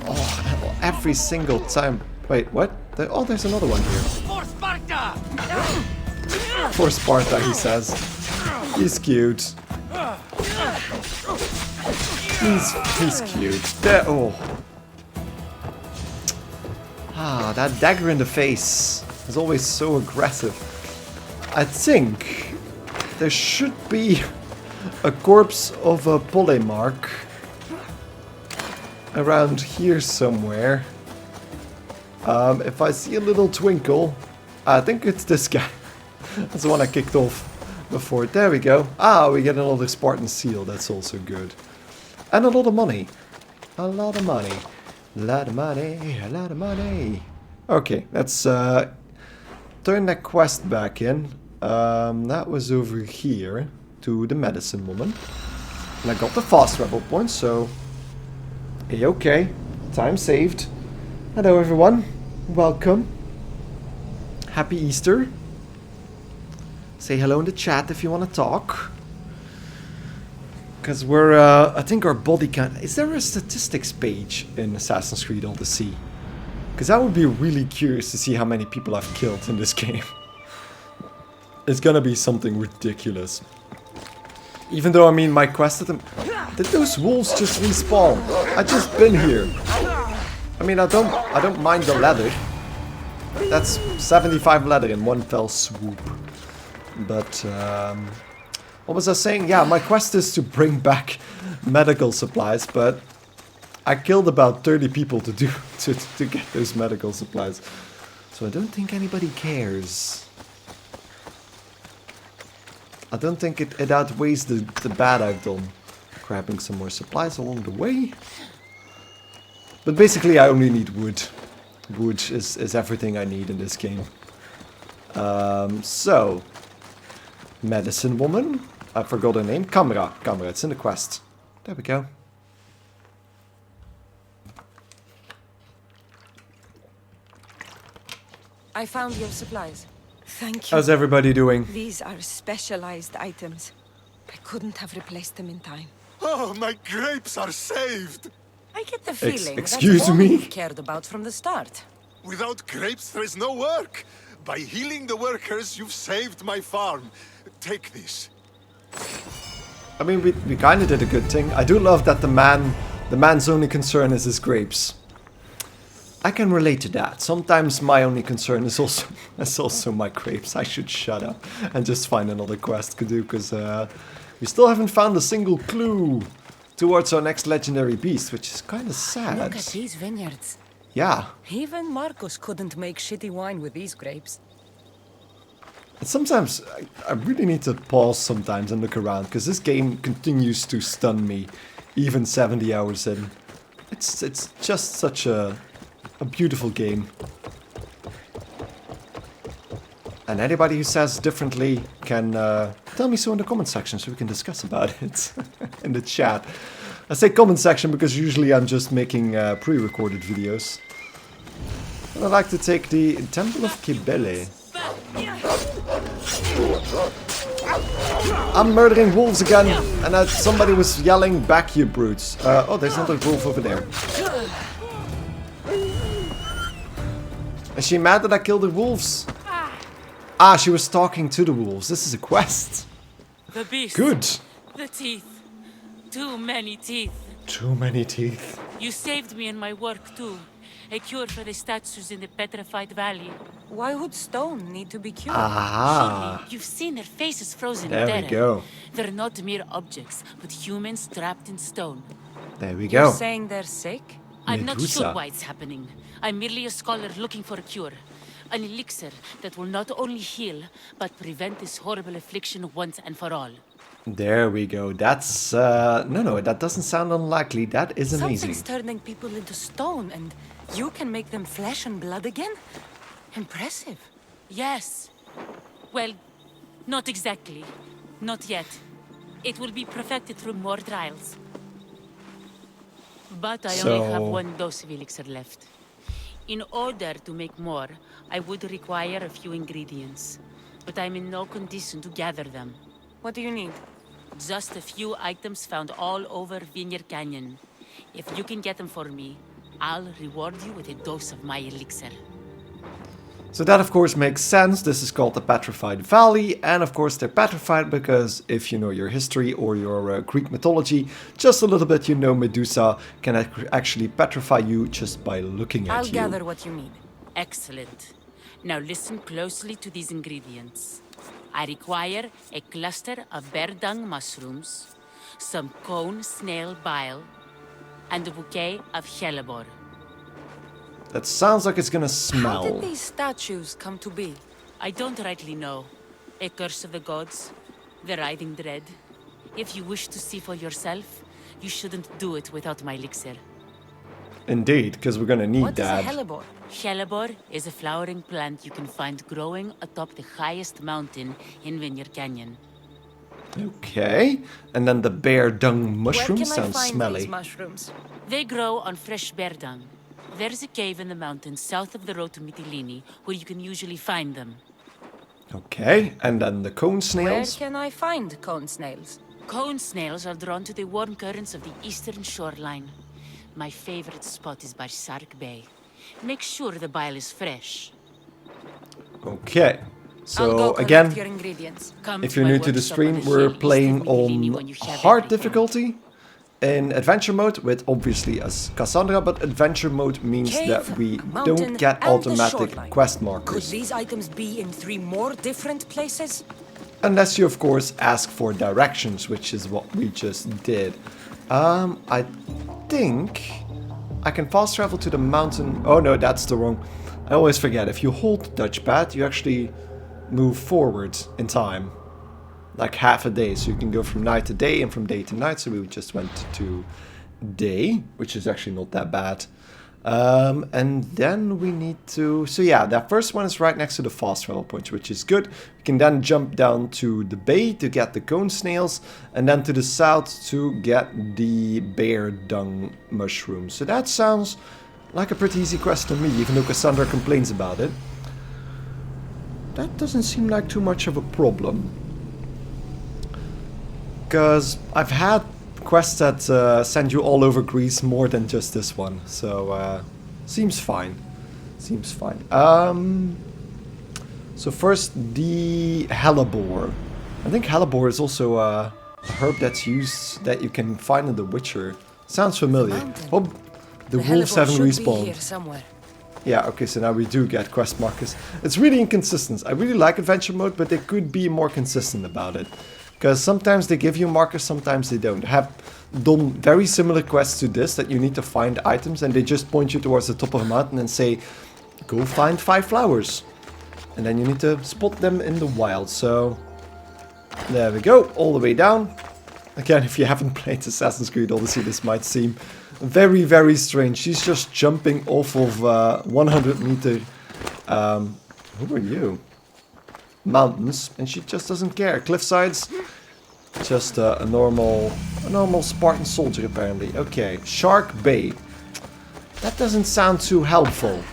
Oh, every single time. Wait, what? Oh, there's another one here. For Sparta! For Sparta, he says. He's cute. He's cute. There, oh. Ah, that dagger in the face is always so aggressive. I think there should be a corpse of a polemarch around here somewhere. If I see a little twinkle, I think it's this guy. That's the one I kicked off before. There we go. Ah, we get another Spartan seal. That's also good. And a lot of money. A lot of money. A lot of money. A lot of money. Okay, let's turn that quest back in. That was over here to the medicine woman. And I got the fast travel point, so... okay. Time saved. Hello everyone. Welcome. Happy Easter. Say hello in the chat if you want to talk. Because we're, I think our body count... Is there a statistics page in Assassin's Creed Odyssey? Because I would be really curious to see how many people I've killed in this game. It's gonna be something ridiculous. Even though, I mean, my quest at them... Did those wolves just respawn? I just been here. I mean, I don't mind the leather. That's 75 leather in one fell swoop. But, What was I saying? Yeah, my quest is to bring back medical supplies, but I killed about 30 people to get those medical supplies. So I don't think anybody cares. I don't think it outweighs the bad I've done. Grabbing some more supplies along the way. But basically I only need wood. Wood is everything I need in this game. So, medicine woman. I forgot her name. Kassandra. Kassandra, it's in the quest. There we go. you. I found your supplies. Thank you. How's everybody doing? These are specialized items. I couldn't have replaced them in time. Oh, my grapes are saved! I get the feeling excuse that's all me? you cared about from the start. Without grapes, there is no work. By healing the workers, you've saved my farm. Take this. I mean, we kind of did a good thing. I do love that the man's only concern is his grapes. I can relate to that. Sometimes my only concern is also my grapes. I should shut up and just find another quest to do, because we still haven't found a single clue towards our next legendary beast, which is kind of sad. Look at these vineyards. Yeah. Even Marcus couldn't make shitty wine with these grapes. And sometimes I really need to pause sometimes and look around, because this game continues to stun me, even 70 hours in. It's just such a beautiful game. And anybody who says differently can tell me so in the comment section so we can discuss about it in the chat. I say comment section because usually I'm just making pre-recorded videos. And I'd like to take the Temple of Kibele. I'm murdering wolves again, and somebody was yelling, "Back, you brutes!" Oh, there's another wolf over there. Is she mad that I killed the wolves? Ah, she was talking to the wolves. This is a quest. The beast. Good. The teeth. Too many teeth. Too many teeth. You saved me in my work too. A cure for the statues in the petrified valley. Why would stone need to be cured? Aha. Surely you've seen their faces frozen in There terror. we go. They're not mere objects, but humans trapped in stone. There we You're go. saying they're sick? I'm not Medusa. sure why it's happening. I'm merely a scholar looking for a cure. An elixir that will not only heal, but prevent this horrible affliction once and for all. There we go. That's no, that doesn't sound unlikely. That is amazing. Something's turning people into stone, and you can make them flesh and blood again? Impressive. Yes. Well, not exactly. Not yet. It will be perfected through more trials. But I only have one dose of elixir left. In order to make more, I would require a few ingredients. But I'm in no condition to gather them. What do you need? Just a few items found all over Vineyard Canyon. If you can get them for me, I'll reward you with a dose of my elixir. So that of course makes sense. This is called the Petrified Valley, and of course they're petrified because if you know your history or your Greek mythology just a little bit, you know Medusa can actually petrify you just by looking at I'll you. gather what you need. Excellent. Now listen closely to these ingredients. I require a cluster of bear dung mushrooms, some cone snail bile, and a bouquet of hellebore. That sounds like it's gonna How smell. did these statues come to be? I don't rightly know. A curse of the gods, the writhing dread. If you wish to see for yourself, you shouldn't do it without my elixir. Indeed, because we're gonna need What is a that. hellebore? Hellebore is a flowering plant you can find growing atop the highest mountain in Vineyard Canyon. Okay, and then the bear dung Where mushroom can I sounds find smelly. these mushrooms? They grow on fresh bear dung. There's a cave in the mountains south of the road to Mytilene where you can usually find them. Okay, and then the cone Where snails. can I find cone snails? Cone snails are drawn to the warm currents of the eastern shoreline. My favorite spot is by Sark Bay. Make sure the bile is fresh. Okay, I'll so go collect again, your ingredients. Come if to you're my new to the workshop on stream, the we're shell east of playing Mytilene on when you have hard everything. difficulty in adventure mode with obviously as Kassandra, but adventure mode means Cave, that we mountain, don't get and the automatic shoreline. quest Could markers. these items be in 3 more different places? Unless you, of course, ask for directions, which is what we just did. I think I can fast travel to the mountain. Oh no, that's the wrong. I always forget. If you hold the touchpad, you actually move forward in time. Like half a day. So you can go from night to day and from day to night. So we just went to day, which is actually not that bad. And then we need to... So yeah, that first one is right next to the fast travel point, which is good. We can then jump down to the bay to get the cone snails, and then to the south to get the bear dung mushrooms. So that sounds like a pretty easy quest to me, even though Kassandra complains about it. That doesn't seem like too much of a problem. Because I've had quests that send you all over Greece more than just this one, so seems fine. Seems fine. So first, the hellebore. I think hellebore is also a herb that's used that you can find in The Witcher. Sounds familiar. Oh, the wolves haven't respawned. Yeah, okay, so now we do get quest markers. It's really inconsistent. I really like adventure mode, but they could be more consistent about it. Because sometimes they give you markers, sometimes they don't. I have done very similar quests to this, that you need to find items and they just point you towards the top of a mountain and say, go find 5 flowers. And then you need to spot them in the wild. So there we go, all the way down. Again, if you haven't played Assassin's Creed Odyssey, this might seem very, very strange. She's just jumping off of 100 meter... who are you? Mountains, and she just doesn't care. Cliffsides, just a normal Spartan soldier apparently. Okay, Shark Bay. That doesn't sound too helpful.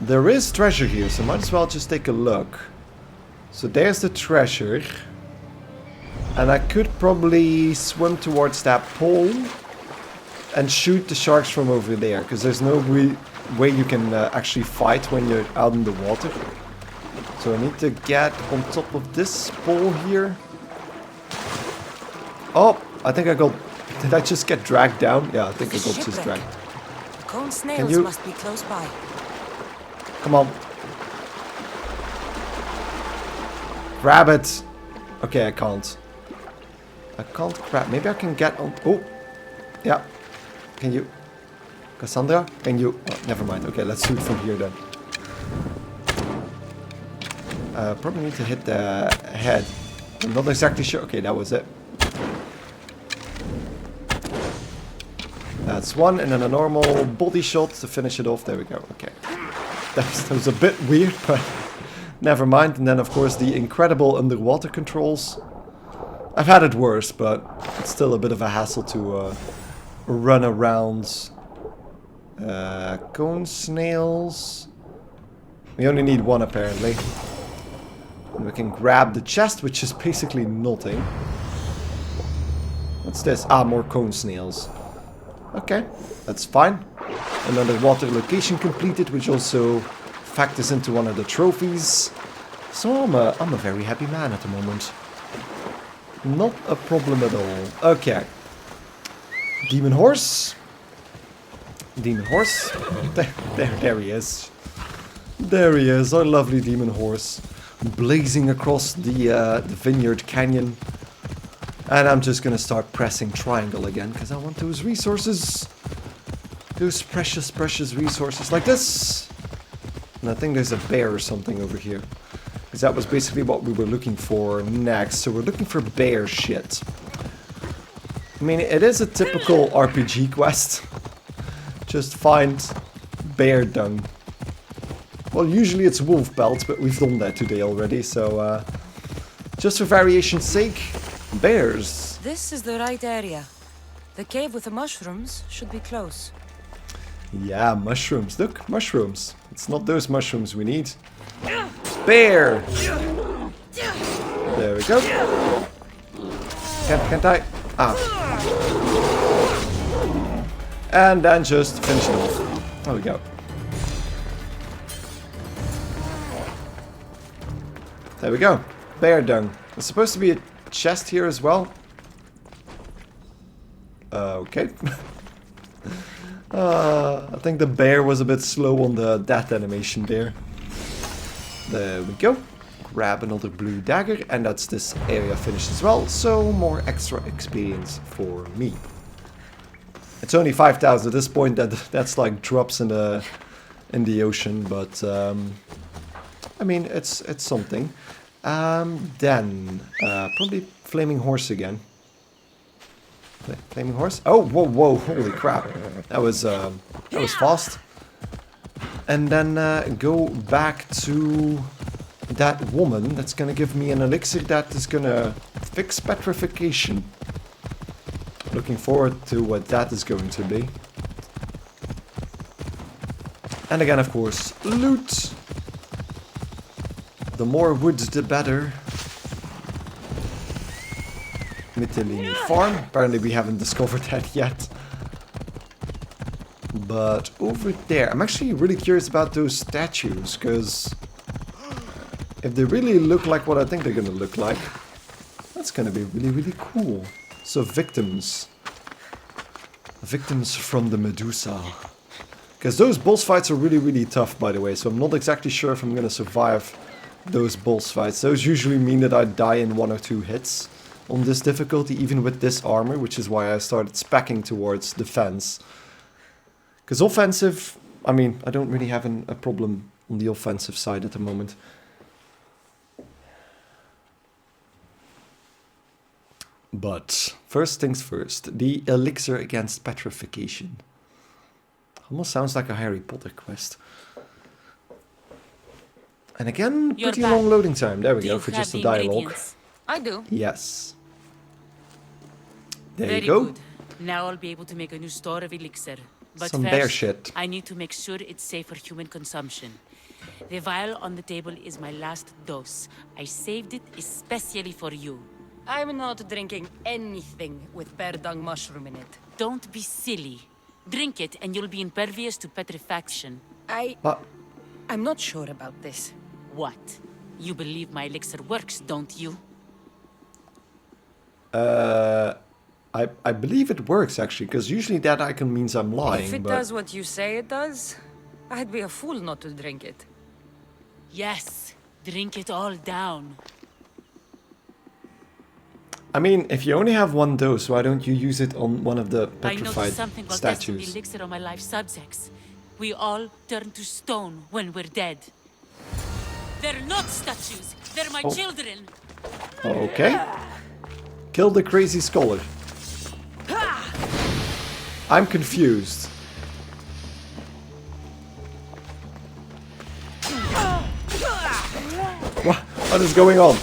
There is treasure here, so might as well just take a look. So there's the treasure, and I could probably swim towards that pole and shoot the sharks from over there, because there's no way you can actually fight when you're out in the water. So I need to get on top of this pole here. Oh, I think I got... Did I just get dragged down? Yeah, I think I got just dragged. The cone snails must be close by. Come on. Grab it. Okay, I can't. I can't grab... Maybe I can get on... Oh. Yeah. Can you... Kassandra, can you... Oh, never mind. Okay, let's do it from here then. Probably need to hit the head. I'm not exactly sure. Okay, that was it. That's one, and then a normal body shot to finish it off. There we go. Okay. That was a bit weird, but never mind. And then, of course, the incredible underwater controls. I've had it worse, but it's still a bit of a hassle to run around. Cone snails. We only need one, apparently. And we can grab the chest, which is basically nothing. What's this? Ah, more cone snails. Okay, that's fine. Another water location completed, which also factors into one of the trophies. So I'm a very happy man at the moment. Not a problem at all. Okay. Demon horse. Demon horse. There he is. There he is, our lovely demon horse. Blazing across the vineyard canyon. And I'm just gonna start pressing triangle again, because I want those resources. Those precious, precious resources like this. And I think there's a bear or something over here. Because that was basically what we were looking for next. So we're looking for bear shit. I mean, it is a typical RPG quest. Just find bear dung. Well, usually it's wolf pelt, but we've done that today already, so just for variation's sake, bears. This is the right area. The cave with the mushrooms should be close. Yeah, mushrooms. Look, mushrooms. It's not those mushrooms we need. Bear! There we go. Can't I? Ah. And then just finish it off. There we go. There we go. Bear dung. There's supposed to be a chest here as well. Okay. I think the bear was a bit slow on the death animation there. There we go. grab another blue dagger, and that's this area finished as well, so more extra experience for me. It's only 5,000 at this point, that's like drops in the ocean, but I mean, it's something. Then probably Flaming Horse again. Flaming Horse? Oh, whoa, holy crap. That was fast. And then go back to that woman that's gonna give me an elixir that is gonna fix petrification. Looking forward to what that is going to be. And again, of course, loot. The more wood, the better. Mytilene farm. Apparently we haven't discovered that yet. But over there, I'm actually really curious about those statues, because if they really look like what I think they're gonna look like, that's gonna be really, really cool. So victims. Victims from the Medusa. Because those boss fights are really, really tough, by the way, so I'm not exactly sure if I'm gonna survive those boss fights. Those usually mean that I die in 1 or 2 hits on this difficulty, even with this armor, which is why I started speccing towards defense. Because offensive, I mean, I don't really have a problem on the offensive side at the moment. But first things first, the elixir against petrification. Almost sounds like a Harry Potter quest. And again, pretty long loading time. There we go, for just the dialogue. I do. Yes. There Very you go. Good. Now I'll be able to make a new store of elixir. But Some first, bear shit. I need to make sure it's safe for human consumption. The vial on the table is my last dose. I saved it especially for you. I'm not drinking anything with bear dung mushroom in it. Don't be silly. Drink it and you'll be impervious to petrifaction. I'm not sure about this. What? You believe my elixir works, don't you? I believe it works, actually, because usually that icon means I'm lying, If it but... does what you say it does, I'd be a fool not to drink it. Yes. Drink it all down. I mean, if you only have 1 dose, why don't you use it on one of the I petrified noticed something while testing the statues? elixir on my life subjects. We all turn to stone when we're dead. They're not statues. They're my children. Okay. Kill the crazy scholar. I'm confused. What is going on?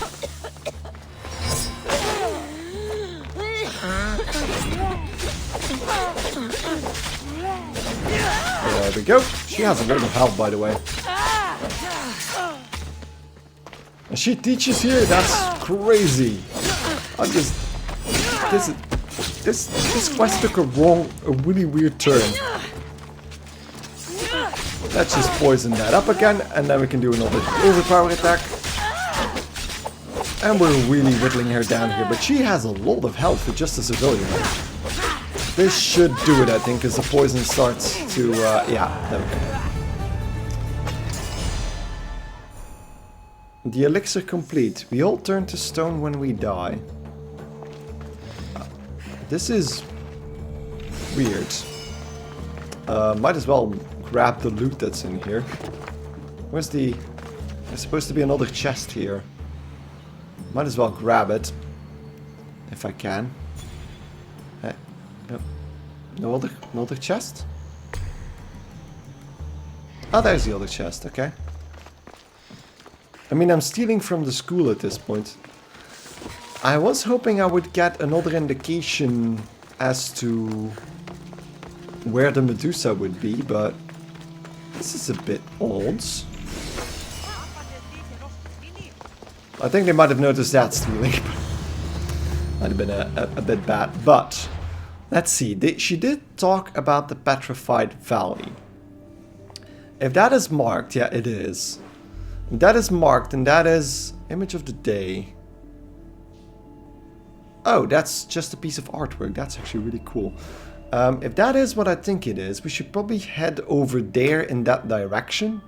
There we go. She has a lot of health, by the way. And she teaches here? That's crazy. I'm just... This quest took a really weird turn. Let's just poison that up again, and then we can do another overpower attack. And we're really whittling her down here, but she has a lot of health for just a civilian. This should do it, I think, because the poison starts to... yeah, there we go. The elixir complete. We all turn to stone when we die. This is weird. Might as well grab the loot that's in here. Where's the... There's supposed to be another chest here. Might as well grab it. If I can. No other chest? Oh, there's the other chest, okay. I mean, I'm stealing from the school at this point. I was hoping I would get another indication as to where the Medusa would be, but this is a bit odd. I think they might have noticed that stealing. Might have been a bit bad, but let's see. She did talk about the Petrified Valley. If that is marked, yeah, it is. If that is marked, and that is image of the day. Oh, that's just a piece of artwork. That's actually really cool. If that is what I think it is, we should probably head over there in that direction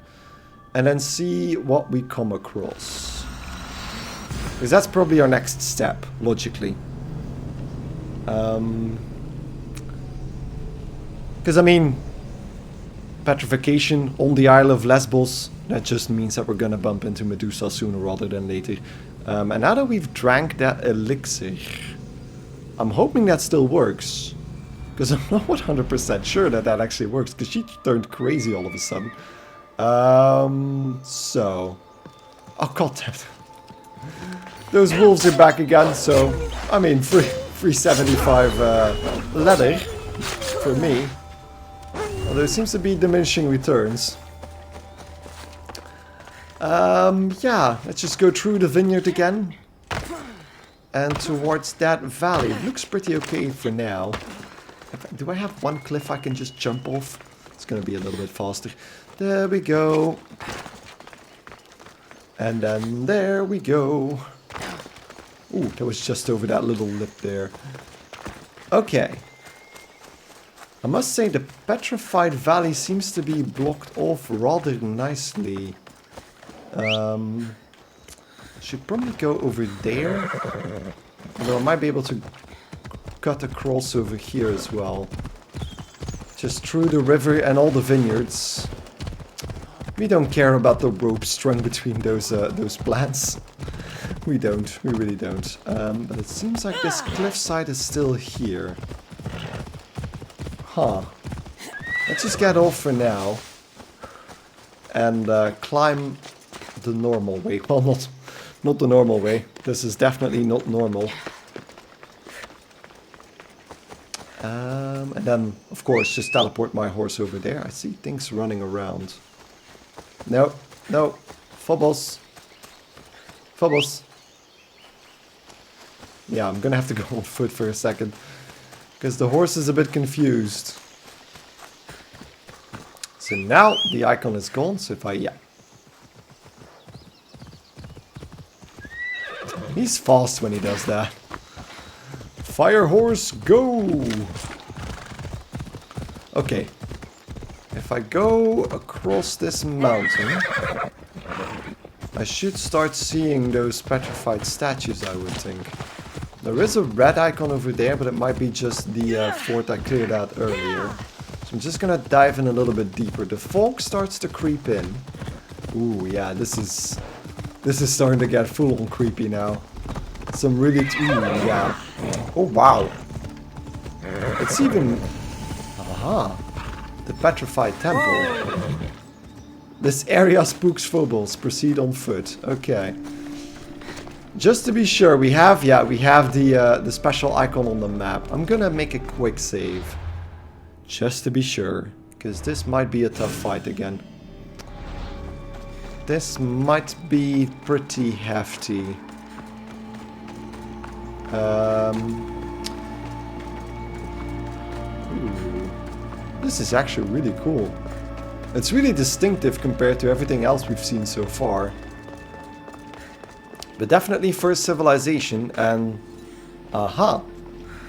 and then see what we come across. Because that's probably our next step, logically. Because, I mean, petrification on the Isle of Lesbos, that just means that we're gonna bump into Medusa sooner rather than later. And now that we've drank that elixir, I'm hoping that still works. Because I'm not 100% sure that that actually works, because she turned crazy all of a sudden. So... Oh, goddammit. Those wolves are back again, so... I mean, 375 leather for me. Although it seems to be diminishing returns. Yeah, let's just go through the vineyard again. And towards that valley. It looks pretty okay for now. Do I have one cliff I can just jump off? It's gonna be a little bit faster. There we go. And then there we go. Ooh, that was just over that little lip there. Okay. I must say the petrified valley seems to be blocked off rather nicely. Should probably go over there. Although I might be able to cut across over here as well. Just through the river and all the vineyards. We don't care about the rope strung between those plants. We don't. We really don't. But it seems like this cliffside is still here. Huh. Let's just get off for now. And climb the normal way. Well, not the normal way. This is definitely not normal. And then, of course, just teleport my horse over there. I see things running around. No, no. Phobos. Phobos. Yeah, I'm gonna have to go on foot for a second. Because the horse is a bit confused. So now the icon is gone, so if I... yeah. He's fast when he does that. Fire horse, go! Okay. If I go across this mountain, I should start seeing those petrified statues, I would think. There is a red icon over there, but it might be just the fort I cleared out earlier. So I'm just gonna dive in a little bit deeper. The fog starts to creep in. Ooh, yeah, this is starting to get full on creepy now. Some really... ooh, yeah. Oh, wow. It's even... aha. The petrified temple. This area spooks Phobos. Proceed on foot. Okay. Just to be sure, we have the special icon on the map. I'm gonna make a quick save. Just to be sure. Because this might be a tough fight again. This might be pretty hefty. Ooh. This is actually really cool. It's really distinctive compared to everything else we've seen so far. But definitely first civilization, and aha,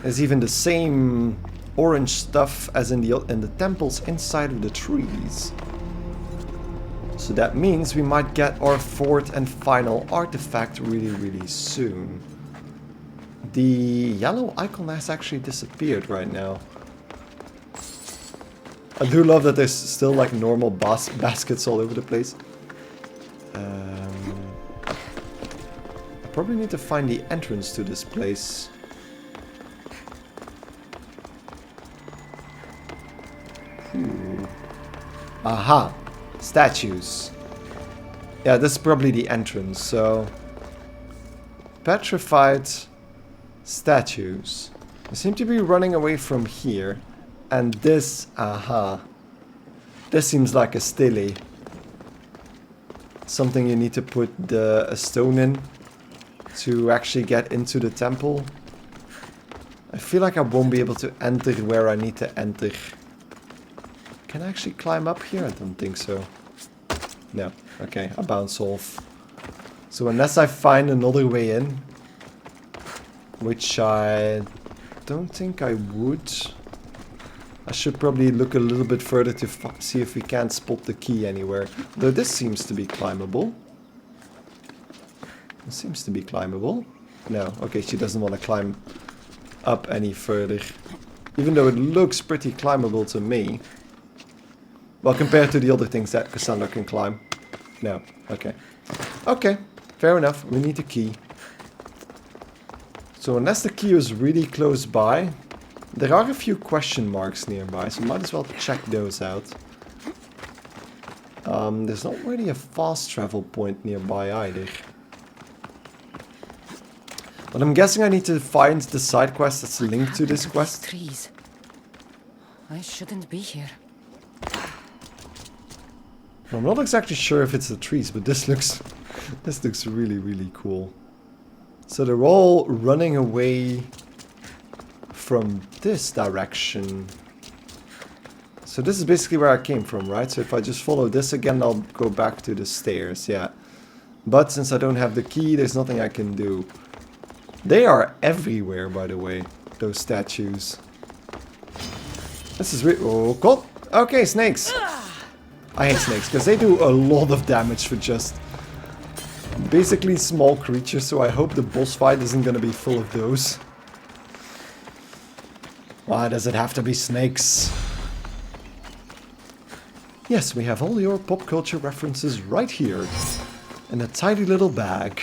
there's even the same orange stuff as in the temples inside of the trees. So that means we might get our fourth and final artifact really soon. The yellow icon has actually disappeared right now. I do love that there's still like normal baskets all over the place. I probably need to find the entrance to this place. Ooh. Aha! Statues. Yeah, this is probably the entrance, so... petrified statues. They seem to be running away from here. And this, aha. This seems like a stele. Something you need to put a stone in to actually get into the temple. I feel like I won't be able to enter where I need to enter. Can I actually climb up here? I don't think so. No. Okay, I bounce off. So unless I find another way in, which I don't think I would, I should probably look a little bit further to see if we can't spot the key anywhere. Though this seems to be climbable. It seems to be climbable. No, okay, she doesn't want to climb up any further. Even though it looks pretty climbable to me. Well, compared to the other things that Kassandra can climb. No, okay. Okay, fair enough. We need a key. So unless the key is really close by, there are a few question marks nearby, so might as well check those out. There's not really a fast travel point nearby either. But I'm guessing I need to find the side quest that's linked to this quest. Trees. I shouldn't be here. I'm not exactly sure if it's the trees, but this looks really, really cool. So they're all running away from this direction. So this is basically where I came from, right? So if I just follow this again, I'll go back to the stairs, yeah. But since I don't have the key, there's nothing I can do. They are everywhere, by the way, those statues. This is really... Oh, God. Okay, snakes. I hate snakes, because they do a lot of damage for just basically small creatures, so I hope the boss fight isn't going to be full of those. Why does it have to be snakes? Yes, we have all your pop culture references right here, in a tiny little bag.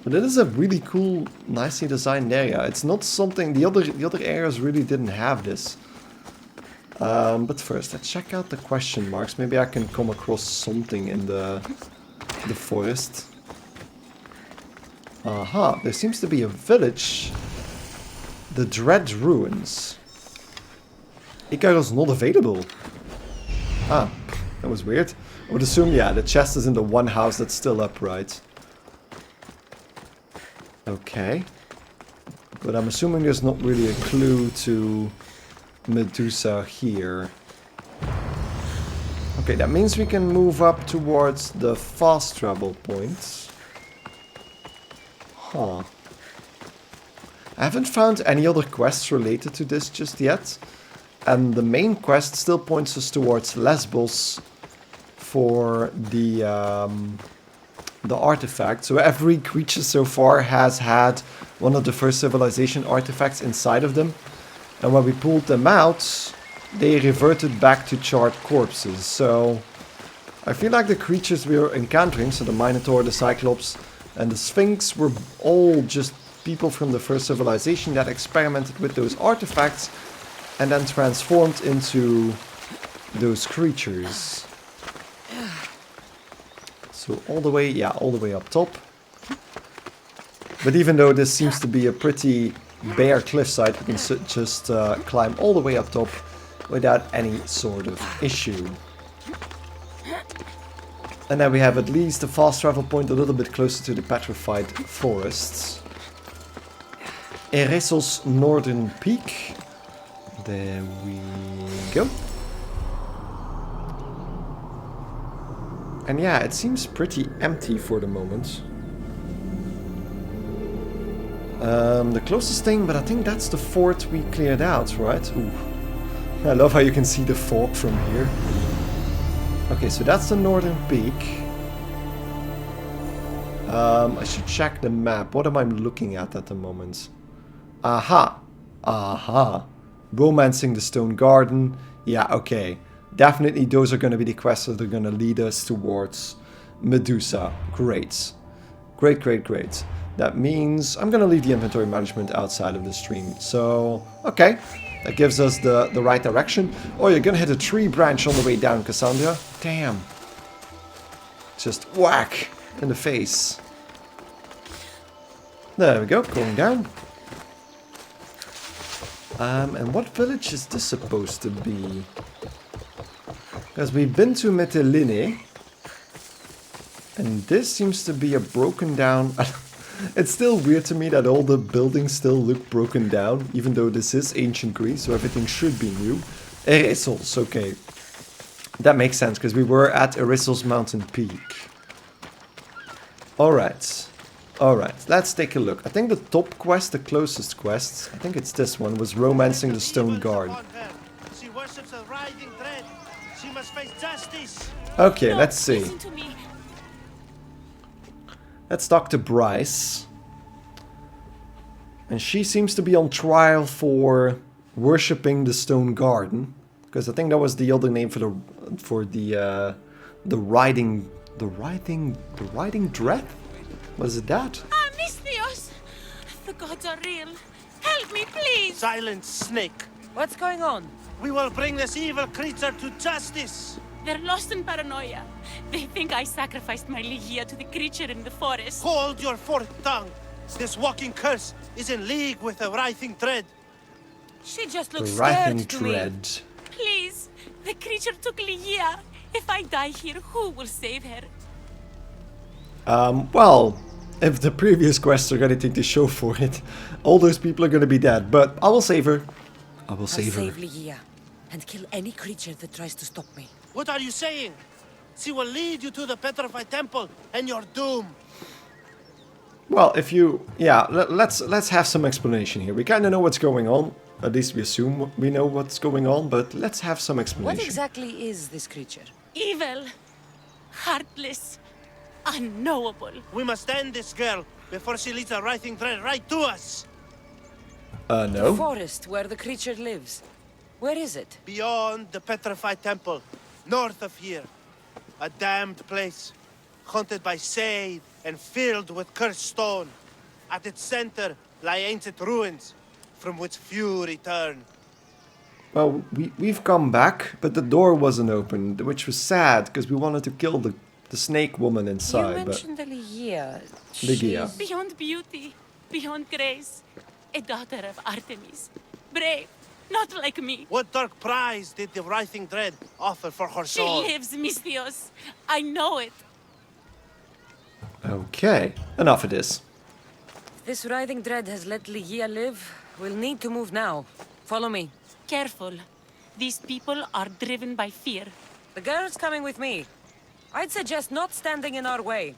But it is a really cool, nicely designed area. It's not something... The other areas really didn't have this. But first, let's check out the question marks. Maybe I can come across something in the forest. Aha, there seems to be a village. The Dread Ruins. Ikaros not available. Ah, that was weird. I would assume, yeah, the chest is in the one house that's still upright. Okay. But I'm assuming there's not really a clue to Medusa here. Okay, that means we can move up towards the fast travel points. Huh. I haven't found any other quests related to this just yet. And the main quest still points us towards Lesbos for the artifact. So every creature so far has had one of the first civilization artifacts inside of them. And when we pulled them out, they reverted back to charred corpses. So I feel like the creatures we were encountering, so the Minotaur, the Cyclops, and the Sphinx, were all just people from the first civilization that experimented with those artifacts and then transformed into those creatures. So all the way, yeah, all the way up top. But even though this seems to be a pretty bare cliffside, we can just climb all the way up top without any sort of issue. And then we have at least a fast travel point a little bit closer to the petrified forests. Eresos Northern Peak. There we go. And yeah, it seems pretty empty for the moment. The closest thing, but I think that's the fort we cleared out, right? Ooh. I love how you can see the fog from here. Okay, so that's the northern peak. I should check the map. What am I looking at the moment? Aha! Aha! Romancing the Stone Garden. Yeah, okay. Definitely those are going to be the quests that are going to lead us towards Medusa. Great. Great, great, great. That means I'm going to leave the inventory management outside of the stream. So, okay. That gives us the right direction. Oh, you're going to hit a tree branch on the way down, Kassandra. Damn. Just whack in the face. There we go, going down. And what village is this supposed to be? Because we've been to Mytilene. And this seems to be a broken down... It's still weird to me that all the buildings still look broken down, even though this is ancient Greece, so everything should be new. Erissos, okay. That makes sense, because we were at Erissos Mountain Peak. Alright. Alright, let's take a look. I think the top quest, the closest quest, I think it's this one, was Romancing the Stone Garden. She worships a writhing dread. She must face justice. Okay, let's see. Listen to me. Let's talk to Bryce. And she seems to be on trial for worshipping the stone garden, because I think that was the other name for the riding dread. Was it that? Ah, Misthios! The gods are real. Help me, please! Silence, snake. What's going on? We will bring this evil creature to justice. They're lost in paranoia. They think I sacrificed my Ligia to the creature in the forest. Hold your forked tongue. This walking curse is in league with the writhing dread. She just The looks writhing scared to me. dread. Please, the creature took Ligia. If I die here, who will save her? Well, if the previous quests are gonna take the show for it, all those people are gonna be dead. But I will save her. I will I'll save her. save Ligia and kill any creature that tries to stop me. What are you saying? She will lead you to the petrified temple and your doom. Well, if you, yeah, let's have some explanation here. We kind of know what's going on. At least we assume we know what's going on, but let's have some explanation. What exactly is this creature? Evil, heartless, unknowable. We must end this girl before she leads the writhing dread right to us. The No. forest where the creature lives. Where is it? Beyond the petrified temple, north of here. A damned place, haunted by shade and filled with cursed stone. At its center lie ancient ruins, from which few return. Well, we've come back, but the door wasn't open, which was sad, because we wanted to kill the snake woman inside. You mentioned the Ligia. Ligia. She's- Beyond beauty, beyond grace. A daughter of Artemis. Brave, not like me. What dark prize did the writhing dread offer for her She soul? lives, Misthios. I know it. Okay, enough of this. If this writhing dread has let Ligia live, we'll need to move now. Follow me. Careful. These people are driven by fear. The girl's coming with me. I'd suggest not standing in our way.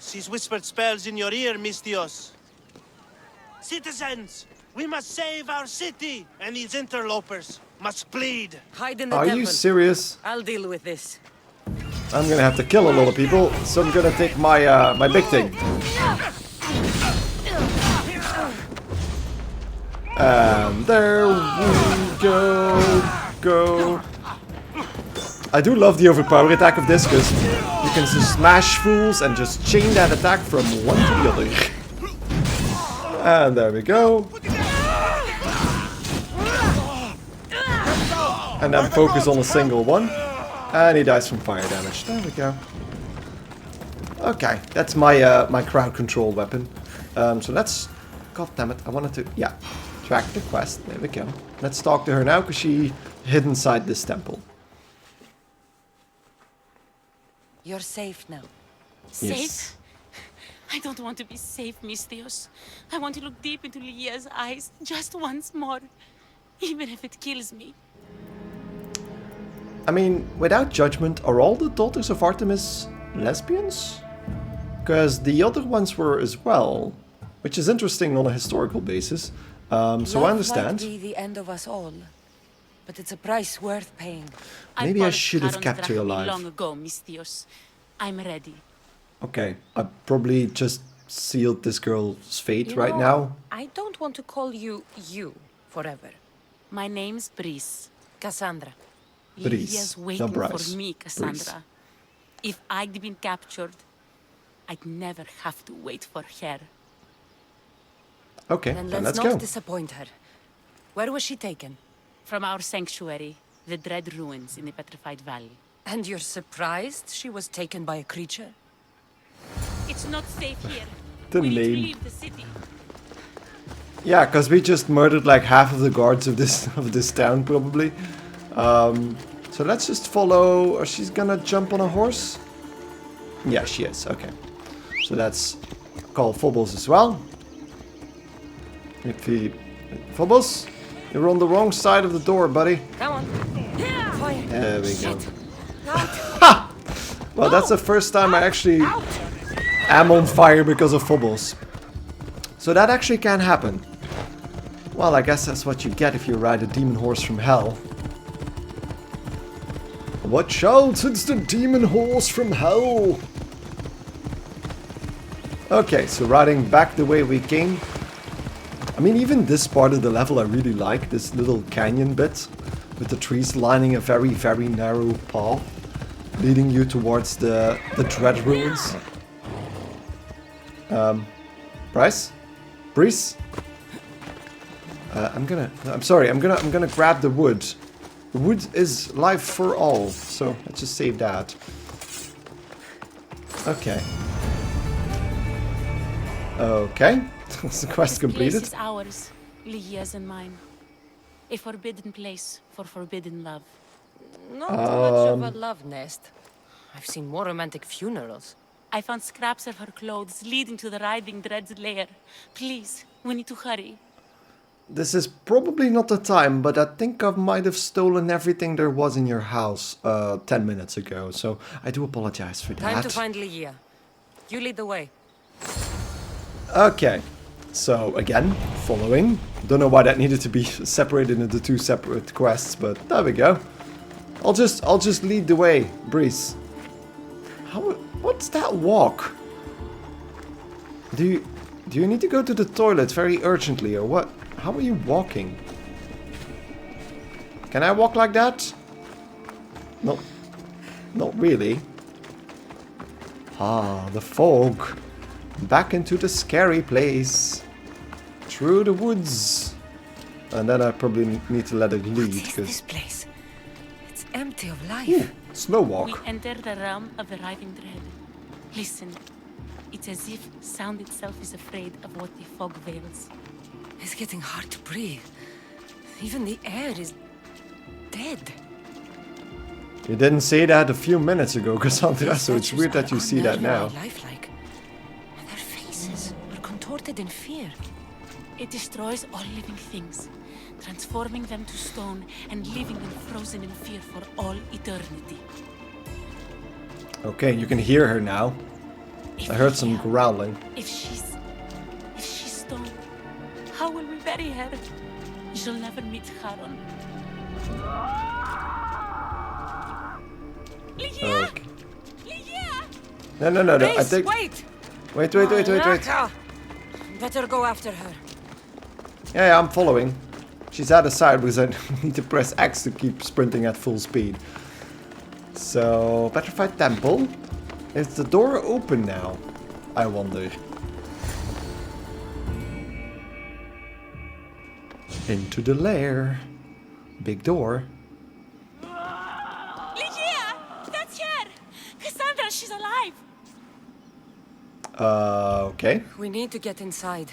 She's whispered spells in your ear, Misthios. Citizens, we must save our city, and these interlopers must bleed. Hide in the Are temple. you serious? I'll deal with this. I'm gonna have to kill a lot of people, so I'm gonna take my my big thing. And there we go. I do love the overpower attack of this, because you can just smash fools and just chain that attack from one to the other. And there we go. And then focus on a single one. And he dies from fire damage. There we go. Okay, that's my my crowd control weapon. So let's... God damn it, I wanted to... Yeah, track the quest. There we go. Let's talk to her now, because she hid inside this temple. You're safe now. Safe? Yes. I don't want to be safe, Misthios. I want to look deep into Ligia's eyes just once more. Even if it kills me. I mean, without judgment, are all the daughters of Artemis lesbians? Because the other ones were as well, which is interesting on a historical basis. So I Love understand. might be the end of us all, but it's a price worth paying. Maybe I bought should have kept her Kassandra alive. long ago, Misthios. I'm ready. Okay, I probably just sealed this girl's fate You right know, now. I don't want to call you forever. My name's Brice. Kassandra. Brice, Ligia's waiting not Bryce. for me, Kassandra. If I'd been captured, I'd never have to wait for her. Okay, Then then let's let's not go. disappoint her. Where was she taken? From our sanctuary, the Dread Ruins in the Petrified Valley. And you're surprised she was taken by a creature? It's not safe here. The we need to name. leave the city. Yeah, because we just murdered like half of the guards of this town, probably. So let's just follow. Or she's gonna jump on a horse? Yeah, she is. Okay. So that's call Phobos as well. If he... Phobos? You're on the wrong side of the door, buddy. Come on. Fire. There we go. Ha! Well, that's the first time I actually am on fire because of Phobos. So that actually can happen. Well, I guess that's what you get if you ride a demon horse from hell. Watch out, it's the demon horse from hell! Okay, so riding back the way we came. I mean, even this part of the level I really like, this little canyon bit, with the trees lining a very, very narrow path, leading you towards the Dread Ruins. Bryce? Breeze? I'm gonna grab the wood. The wood is life for all, so let's just save that. Okay. Okay. The quest completed. This place is ours, Lygia's and mine. A forbidden place for forbidden love. Not too much of a love nest. I've seen more romantic funerals. I found scraps of her clothes leading to the Writhing Dread's lair. Please, we need to hurry. This is probably not the time, but I think I might have stolen everything there was in your house 10 minutes ago, so I do apologize for that. Time to find Lygia. You lead the way. Okay, so again, following. Don't know why that needed to be separated into two separate quests, but there we go. I'll just lead the way, Breeze. What's that walk? Do you need to go to the toilet very urgently, or what? How are you walking? Can I walk like that? No, not really. Ah, the fog. Back into the scary place. Through the woods. And then I probably need to let it lead. What is this place? It's empty of life. Ooh, slow walk. We enter the realm of the Writhing Dread. Listen. It's as if sound itself is afraid of what the fog veils. It's getting hard to breathe. Even the air is dead. You didn't say that a few minutes ago, Kassandra, so it's weird that you see that now. Lifelike. And their faces are contorted in fear. It destroys all living things, transforming them to stone and leaving them frozen in fear for all eternity. Okay, you can hear her now. I heard some growling. If she's stone, how will we bury her? She'll never meet Charon. Lygia! Okay. Lygia! No. Grace, I think. Wait! Wait. Better go after her. Yeah, I'm following. She's out of sight because I need to press X to keep sprinting at full speed. So, Petrified Temple. Is the door open now? I wonder. Into the lair. Big door. Lygia! That's her! Kassandra, she's alive! Okay. We need to get inside.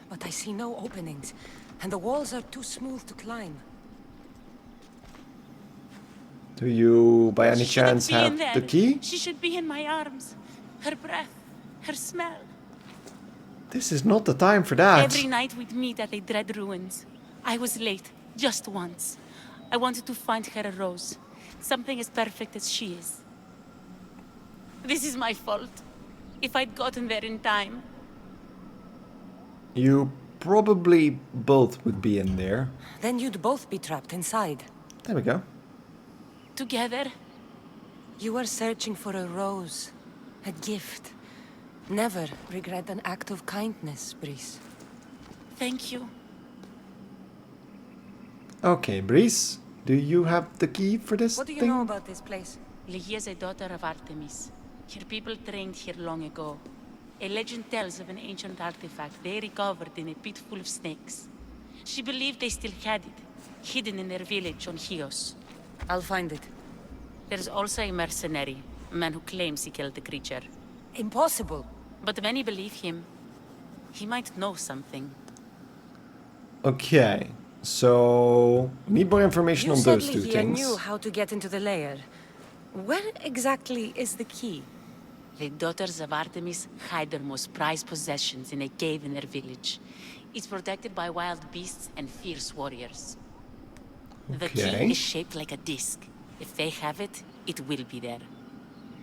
But I see no openings. And the walls are too smooth to climb. Do you, by any She shouldn't chance, be have in there. the key? She should be in my arms. Her breath, her smell. This is not the time for that. Every night we'd meet at the Dread Ruins. I was late, just once. I wanted to find her a rose. Something as perfect as she is. This is my fault. If I'd gotten there in time. You probably both would be in there. Then you'd both be trapped inside. There we go. Together. You are searching for a rose. A gift. Never regret an act of kindness, Breeze. Thank you. Okay, Breeze. Do you have the key for this What do you thing? know about this place? Lygia is a daughter of Artemis. Her people trained here long ago. A legend tells of an ancient artifact they recovered in a pit full of snakes. She believed they still had it, hidden in their village on Chios. I'll find it. There's also a mercenary, a man who claims he killed the creature. Impossible. But many believe him. He might know something. Okay, so need more information You on said those two Lygia things. knew how to get into the lair. Where exactly is the key? The daughters of Artemis hide their most prized possessions in a cave in their village. It's protected by wild beasts and fierce warriors. The key Okay. is shaped like a disc. If they have it, it will be there.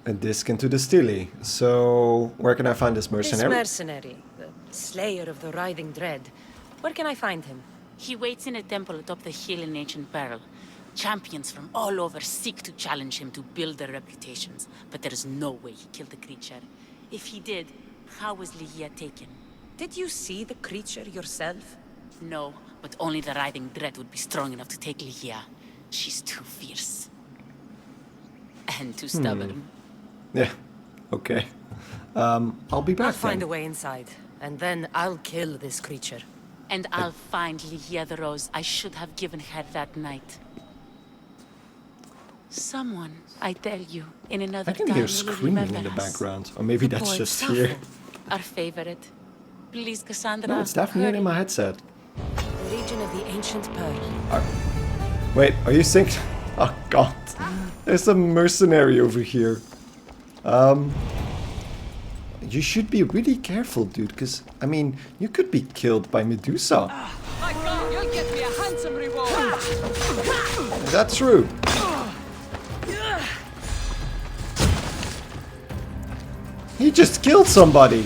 A disc into the Stele. So, where can I find this mercenary? This mercenary, the slayer of the Writhing Dread. Where can I find him? He waits in a temple atop the hill in ancient peril. Champions from all over seek to challenge him to build their reputations, but there is no way he killed the creature. If he did, How was Ligia taken? Did you see the creature yourself? No, but only the writhing dread would be strong enough to take Ligia. She's too fierce. And too stubborn. Yeah, okay. I'll be back I'll find then. a way inside, and then I'll kill this creature. And I'll find Ligia the rose I should have given her that night. Someone, I tell you, in another I can time hear will screaming in remember the us. background. Or maybe that's Boy, just Sappho, here. Our favorite. Please, Kassandra. No, it's definitely in my headset. The region of the ancient pearl. Wait, are you synced? Oh god. There's a mercenary over here. You should be really careful, dude, because, I mean, you could be killed by Medusa. My God, you'll get me a handsome reward! Is that true? He just killed somebody.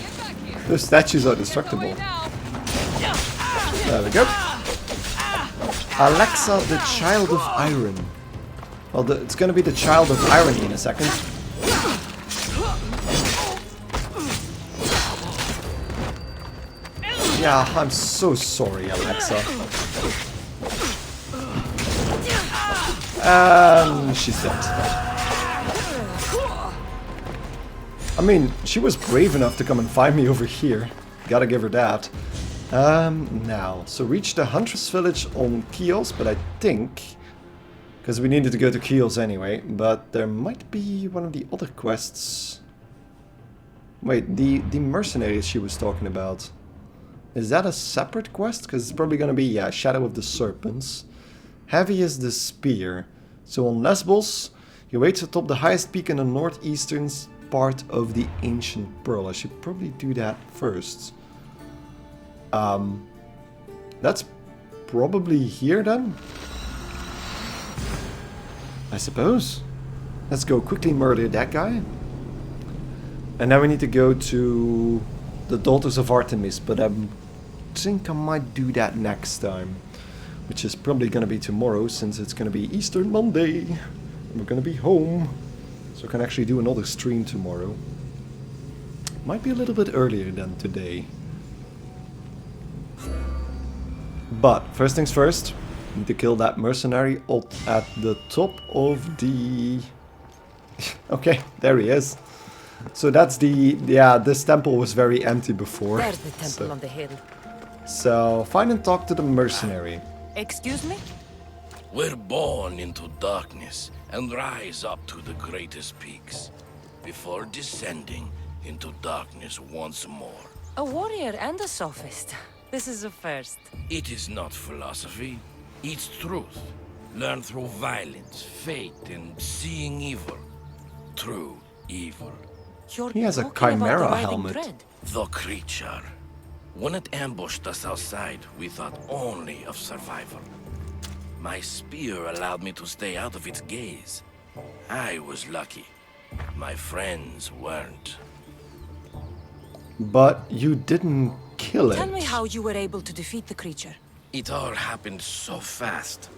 Those statues are destructible. There we go. Alexa, the Child of Iron. Well, it's gonna be the Child of Irony in a second. Yeah, I'm so sorry, Alexa. She's dead. I mean, she was brave enough to come and find me over here. Gotta give her that. Now, so reach the Huntress Village on Chios, but I think... Because we needed to go to Chios anyway, but there might be one of the other quests. Wait, the mercenaries she was talking about. Is that a separate quest? Because it's probably gonna be, yeah, Shadow of the Serpents. Heavy is the spear. So on Lesbos, you wait atop the highest peak in the northeastern part of the ancient pearl. I should probably do that first. That's probably here then, I suppose. Let's go quickly murder that guy. And then we need to go to the Daughters of Artemis, but I think I might do that next time. Which is probably going to be tomorrow, since it's going to be Easter Monday. And we're going to be home. So I can actually do another stream tomorrow. Might be a little bit earlier than today. But, first things first. Need to kill that mercenary at the top of the... Okay, there he is. So that's the... Yeah, this temple was very empty before. There's the temple on the hill. So, find and talk to the mercenary. Excuse me? We're born into darkness and rise up to the greatest peaks, before descending into darkness once more. A warrior and a sophist. This is a first. It is not philosophy, it's truth. Learned through violence, fate, and seeing evil. True evil. You're He has a talking about chimera the writhing helmet. dread. The creature. When it ambushed us outside, we thought only of survival. My spear allowed me to stay out of its gaze. I was lucky. My friends weren't. But you didn't kill it. Tell me how you were able to defeat the creature. It all happened so fast.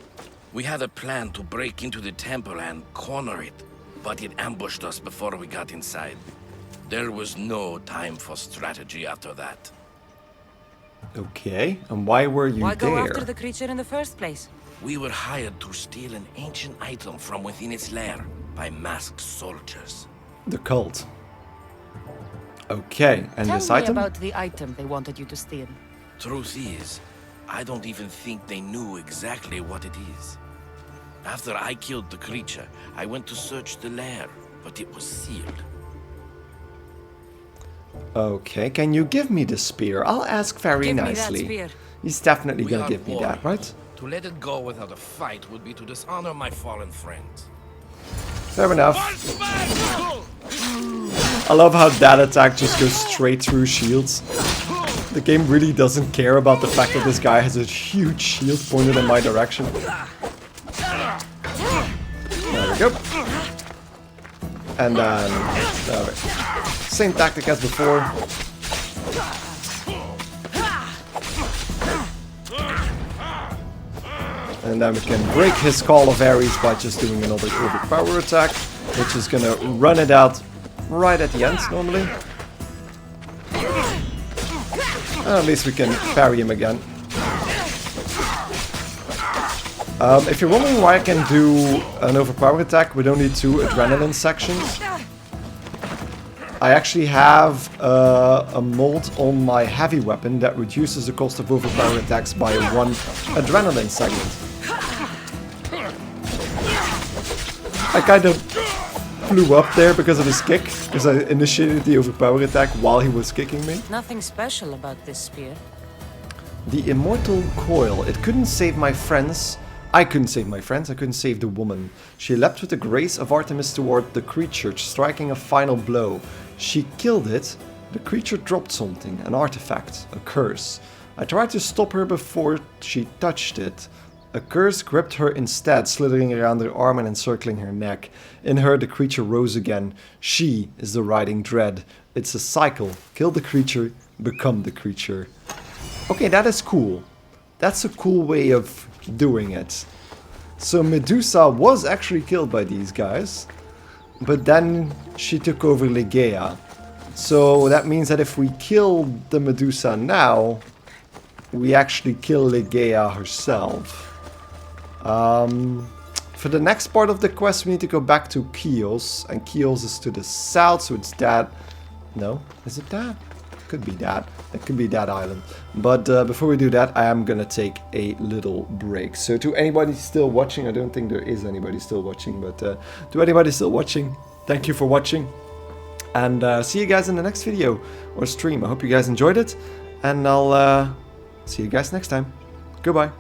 We had a plan to break into the temple and corner it, but it ambushed us before we got inside. There was no time for strategy after that. Okay, and why were you Why there? go after the creature in the first place? We were hired to steal an ancient item from within its lair by masked soldiers. The cult. Okay, and Tell this me item? about the item they wanted you to steal. Truth is, I don't even think they knew exactly what it is. After I killed the creature, I went to search the lair, but it was sealed. Okay, can you give me the spear? I'll ask very Give me that nicely. spear. He's definitely We gonna are give me that, right? To let it go without a fight would be to dishonor my fallen friends. Fair enough. I love how that attack just goes straight through shields. The game really doesn't care about the fact that this guy has a huge shield pointed in my direction. There we go. And then... same tactic as before. And then we can break his Call of Ares by just doing another overpower attack, which is gonna run it out right at the end normally. At least we can parry him again. If you're wondering why I can do an overpower attack with only 2 adrenaline sections, I actually have a mod on my heavy weapon that reduces the cost of overpower attacks by 1 adrenaline segment. I kind of flew up there because of his kick, because I initiated the overpower attack while he was kicking me. Nothing special about this spear. The immortal coil. It couldn't save my friends. I couldn't save my friends, I couldn't save the woman. She leapt with the grace of Artemis toward the creature, striking a final blow. She killed it. The creature dropped something, an artifact, a curse. I tried to stop her before she touched it. A curse gripped her instead, slithering around her arm and encircling her neck. In her, the creature rose again. She is the riding dread. It's a cycle. Kill the creature, become the creature. Okay, that is cool. That's a cool way of doing it. So Medusa was actually killed by these guys, but then she took over Legaia. So that means that if we kill the Medusa now, we actually kill Legaia herself. For the next part of the quest, we need to go back to Chios, and Chios is to the south, so it's that. No, is it that? Could be that. It could be that island. But before we do that, I am gonna take a little break. So to anybody still watching, I don't think there is anybody still watching, but to anybody still watching, thank you for watching. And see you guys in the next video or stream. I hope you guys enjoyed it, and I'll see you guys next time. Goodbye.